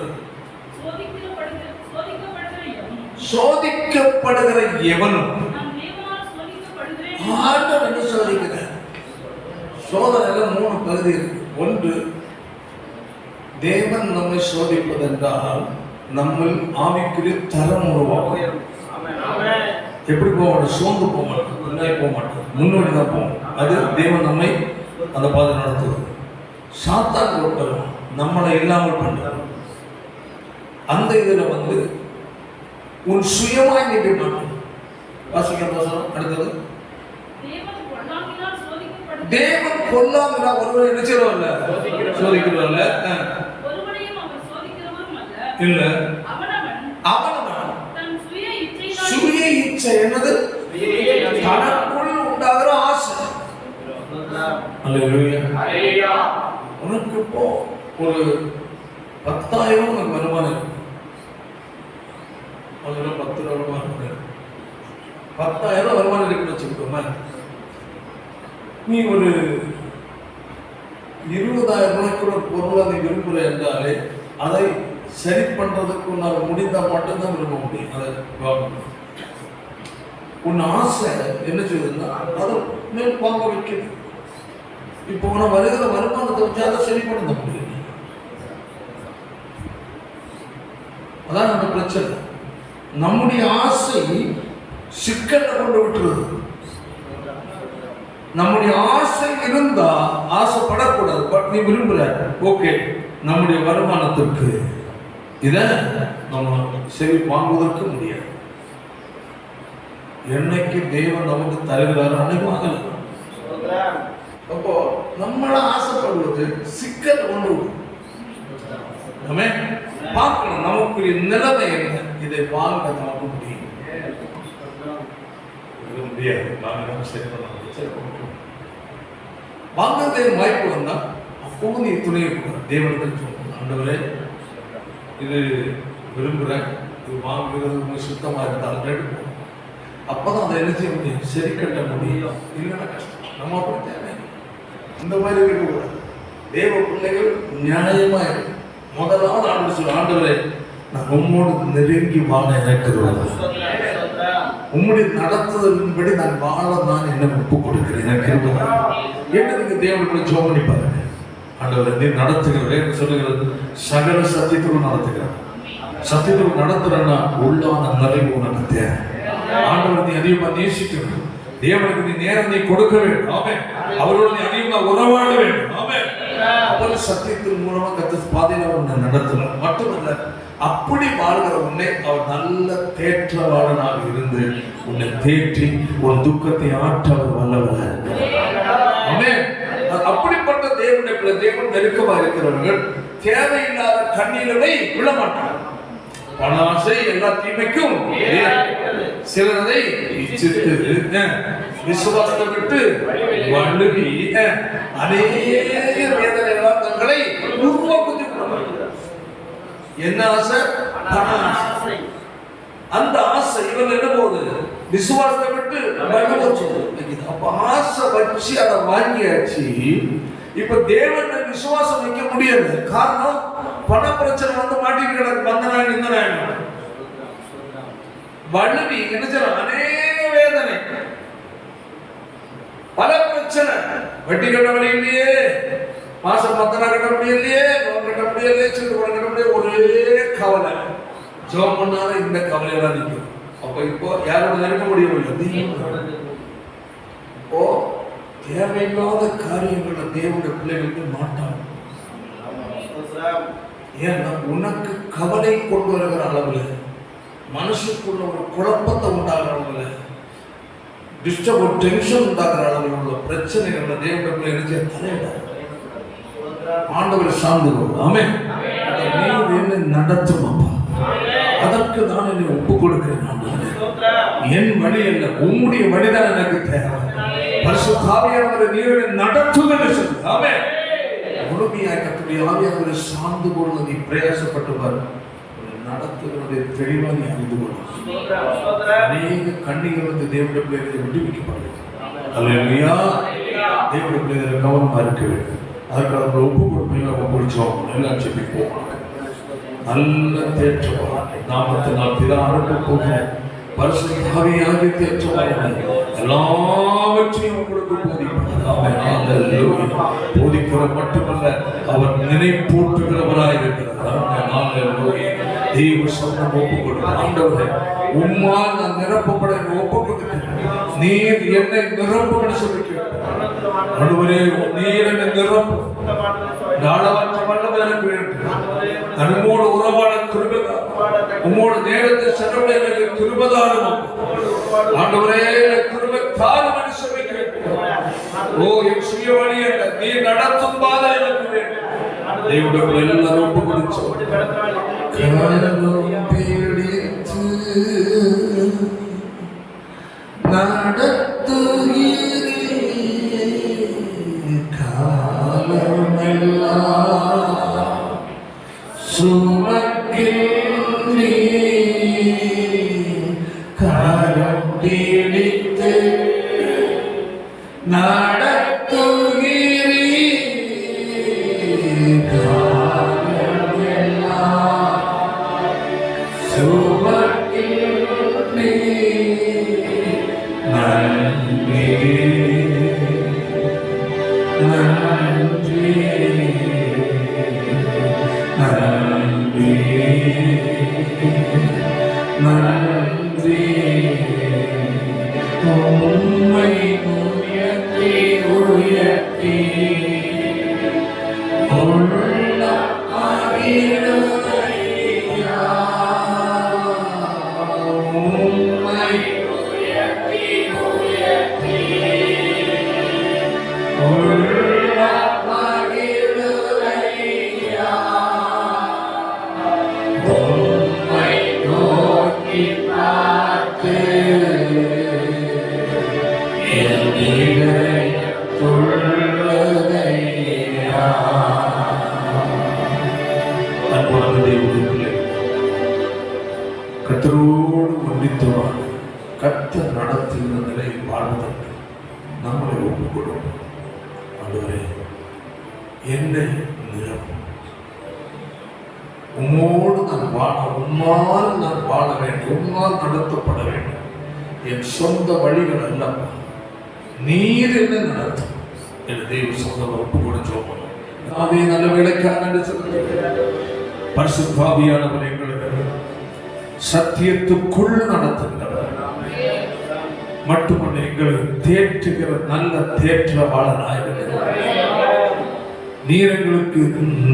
சோதிக்கப்படுகிற எவனும் ஆண்டவர் என்ன சோதிக்கிற சோதனையில 3 பகுதி இருக்கு. ஒன்று, தேவன் நம்மை சோதிப்பதென்றால் நம்ம ஆவிக்குரிய தரம் உருவாகும். எப்படி போக மாட்டோம்? சோர்ந்து போக மாட்டோம், முன்னாடி போக மாட்டோம், முன்னோடி தான் போவோம். அது தேவன் நம்மை அந்த பாதை நடத்துவது. சாத்தான் கொடுப்பதும் நம்மளை இல்லாமல் பண்றது. அந்த இதுல உன் சுயமாய் நிற்க மாட்டோம். வாசிக்க அடுத்தது, தேவன் பொல்லாங்கினா ஒருவரை என்ன செய்யறோம்ல, சோதிக்கிறோம்ல இல்ல. அவனவன் சுய இச்சை, என்னது, தனக்குள் உண்டாகிற ஆசை. அல்லேலூயா. உனக்கு இப்போ ஒரு 10,000 வருமானம், அதுல 10 வருமானம் 10,000 வருமானம் இருக்குன்னு வச்சுக்கிட்டோமா, நீ ஒரு 20,000 ரூபாய்க்குள்ள பொருளை நீ விரும்புகிற என்றாலே அதை சரி பண்றதுக்கு உன்னால் முடிந்தால் மட்டும்தான் விரும்ப முடியும். அதை உன் ஆசை என்ன செய்யுதுன்னா அதை மேல் வாங்க வைக்கிறது. இப்போ உன வருகிற வருமானத்தை வச்சு அதை சரி பண்ண முடியும். அதான் நம்ம பிரச்சனை. நம்முடைய ஆசை சிக்கல்ல கொண்டு விட்டுறது. நம்முடைய ஆசை இருந்தா ஆசைப்படக்கூடாது. பட் நீ விரும்புற, ஓகே, நம்முடைய வருமானத்திற்கு இதை நம்ம சரி வாங்குவதற்கு முடியாது. என்னைக்கு தேவன் நமக்கு தருகிறாரோ அன்னைக்கு வாங்கலாம். அப்போ நம்மள ஆசைப்படுவது சிக்கல் கொண்டு நம்ம பார்க்கணும். நமக்கு நிலைமை என்ன, இதை வாங்க நமக்கு முடியும். வாங்கத்தை வாய்ப்பு வந்தா அப்பவும் நீ துணையை தேவனுக்கு சொல்லணும். ஆண்டவரே, இது விரும்புகிறேன், இது வாங்குகிறது சுத்தமா இருந்தால் எடுப்போம். அப்பதான் அதை என்ன செய்ய முடியும், சரி கட்ட முடியும். இல்லைன்னா கஷ்டம். நம்ம அப்படி தேவை இந்த மாதிரி இருக்கக்கூடாது. தேவ பிள்ளைகள் நியாயமா இருக்கு. முதலாவது ஆண்டு சொல்ல, ஆண்டவரே, நான் உம்மோடு நெருங்கி வாழ இருக்கிறேன், உம்முடைய நடத்துதலின்படி நான் வாழ நான் என்ன ஒப்பு கொடுக்கிறேன் என்று நீங்க தேவனுடைய ஜெபம் பண்ணி பாருங்க. ஆண்டவரே, நீ நடத்துகிறேன் சொல்லுகிறது சகல சத்தியத்தோடு நடத்துகிறேன். சத்தியத்தோடு நடத்துறேன்னா உள்ளான நிறைவு உனக்கு தேவை. ஆண்டவர் நீ அதிகமா நேசிக்கணும். தேவனுக்கு நீ நேரம் நீ கொடுக்க வேண்டும். ஆமென். அவரோடு நீ அதிகமா உறவாட வேண்டும். ஆமென். அப்படி சத்தியத்தின் மூலமா கர்த்தர் பாதையில உன்னை நடத்துவார். மட்டுமல்ல, அப்படி வாழ்கிற உன்னை அவர் நல்ல தேற்றவாளனாக இருந்து உன்னை தேற்றி உன் துக்கத்தை ஆற்ற அவர் வல்லவர். ஆமென். அப்படிப்பட்ட தேவனுடைய தேவன் நெருக்கமா இருக்கிறவர்கள் தேவையில்லாத கண்ணீரை விழ மாட்டார். பணாசை எல்லா தீமைக்கும் சிலரை இச்சித்து விசுவாசத்தை விட்டு வழுவி அநேக வேதனைகளால் தங்களை உருவாக்குத்தி என்ன ஆசை? பணாசை. அந்த ஆசை இவன் என்ன போகுது, விசுவாசத்தை விட்டு அப்ப ஆசை வச்சு அதை வாங்கியாச்சு. இப்ப தேவன் விசுவாசம் வைக்க முடியாது. காரணம், பண பிரச்சனை வந்து மாட்டிட்டு கிடக்கு. வந்தனாய் இந்த நாயகம் வழுவி என்ன சொல்ற, அநேக வேதனை, பல பிரச்சனை. வட்டி கட்ட வழி இல்லையே, மாசம் 10,000 கட்ட முடியலையே, லோன் கட்ட முடியலையே, சிறு கட்ட முடியல, ஒரே கவலை. ஜோம் பண்ணாலும் இந்த கவலையெல்லாம் நிற்கும். அப்ப இப்போ யாரோட நெருங்க முடியவில்லை. இப்போ தேவையில்லாத காரியங்களை தேவனுடைய பிள்ளைகளுக்கு மாட்டாங்க. ஏன்னா உனக்கு கவலை கொண்டு வருகிற அளவுல, மனசுக்குள்ள ஒரு குழப்பத்தை உண்டாகிற அளவுல, டிஸ்டர்ப் டென்ஷன் உண்டாகிற அளவுல உள்ள பிரச்சனைகளை தேவனுடைய பிள்ளைகளுக்கு தலையிட ஆண்டவரை சார்ந்து கொள்ளும். ஆமென். நீ என்ன நடத்தும் அப்பா, அதற்கு நான் என்னை ஒப்பு கொடுக்கிறேன். என் வழி அல்ல, உம்முடைய வழிதான் எனக்கு தேவை. பரிசுத்த ஆவியானவரை நீரை நடத்தும் என்று சொல்லு. ஆமென். முழுமையாய் கர்த்தருடைய ஆவியானவரை சார்ந்து கொள்ள நீ பிரயாசப்பட்டு பாரு. நடத்துவதை தெளிவா நீ அறிந்து கொள்ள. அநேக கண்ணிகள் வந்து தேவனுடைய பிள்ளைகளை விடுவிக்கப்படுகிறது. அல்லேலூயா. தேவனுடைய பிள்ளைகளை கவனமா இருக்க வேண்டும். அதற்கு அவங்களை ஒப்பு கொடுப்பீங்க. ஒப்புச்சோம் எல்லாம் செபிப்போம். நல்ல தேற்றவான் நாமத்தினால் பிதா அனுப்ப போகிறேன். பரிசுத்த ஆவியாகிய தேற்றவான் எல்லாவற்றையும் உங்களுக்கு போதிக்கிற மட்டுமல்ல, அவர் நினைப்பூட்டுகிறவராய் இருக்கிறார். தெய்வ சொன்ன ஒப்பு கொடுக்கிறேன். ஆண்டவரே, உம்மால் நான் நிரப்பப்பட ஒப்பு கொடுக்கிறேன். நீர் என்னை நிரப்புகிற சொல்லி ஆண்டவரே, நீர் என்னை நிரப்பு. நாளவற்ற வல்லமை எனக்கு வேண்டும். நம்மோடு உறவாட கிருபைதான், உம்மோடு நேரத்தை செலவிட எனக்கு கிருபைதாரும். ஆண்டவரே, கிருபை தாரும் என்று சொல்லி கேட்கிறேன். ஓ, என் சுய வழி அல்ல, நீ நடத்தும் பாதை எனக்கு வேண்டும். தேவனுடைய எல்லாரும் ஒப்பு கொடுத்தோம். சுமக்கின்றி கரம் உம்மை நோக்கி பார்த்து என் இதயம் துள்ளுதையா. அன்பான தேவனுடைய பிள்ளைகளே, கர்த்தரோடு ஒன்றித்தவாக கர்த்தர் நடத்துகிற நிலையில் வாழ்வதற்கு நம்மளை ஒப்புக் கொடுப்போம். ஆண்டவரே, என்னை நிரப்பும். உம்மோடு நான் வாழ, உம்மால் நான் வாழ வேண்டும், உம்மால் நடத்தப்பட வேண்டும். என் சொந்த வழிகள் அல்ல, நீர் என்ன நடத்தும் என் தெய்வ சொந்த ஒப்பு கூட சொல்லுவோம். நாமே நல்ல வேலைக்காக பரிசுத்த ஆவியானவர் எங்களுக்கு சத்தியத்துக்குள் நடத்துகிறவர், மட்டுமல்ல எங்களை தேற்றுகிற நல்ல தேற்றவாளனாக நீர் எங்களுக்கு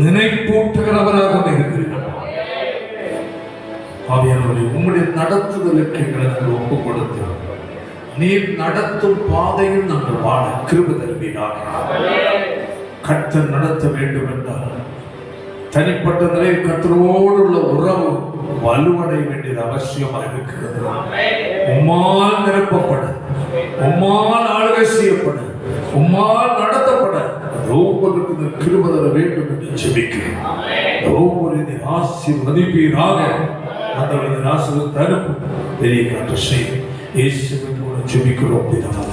நினைப்பூட்டுகிறவராக இருக்கிறார். ஆவியானவரே, உம்முடைய நடத்துதலுக்கு எங்களை நாங்கள் ஒப்புக் கொடுத்து நீர் நடத்தும் பாதையில் நாங்கள் வாழ கிருபை தருவீராக. கர்த்தர் நடத்த வேண்டும் என்றால் தனிப்பட்ட நிலையில் கர்த்தரோடு உள்ள உறவு வலுவடைய வேண்டியது அவசியமாக இருக்கிறது. உம்மால் நிரப்பப்பட, உம்மால் ஆளுகை செய்யப்பட, உம்மால் நடத்தப்பட ஒவ்வொருக்கு கிருபை தர வேண்டும் என்று ஜெபிக்கிறேன். ஒவ்வொரு ஆசீர்வதிப்பீராக. அந்த ஆசீர்வாதத்தை அனுப்பும் பெரிய காற்று செய்யும் இயேசுவின் மூலம் ஜெபிக்கிறோம் பிதாவே.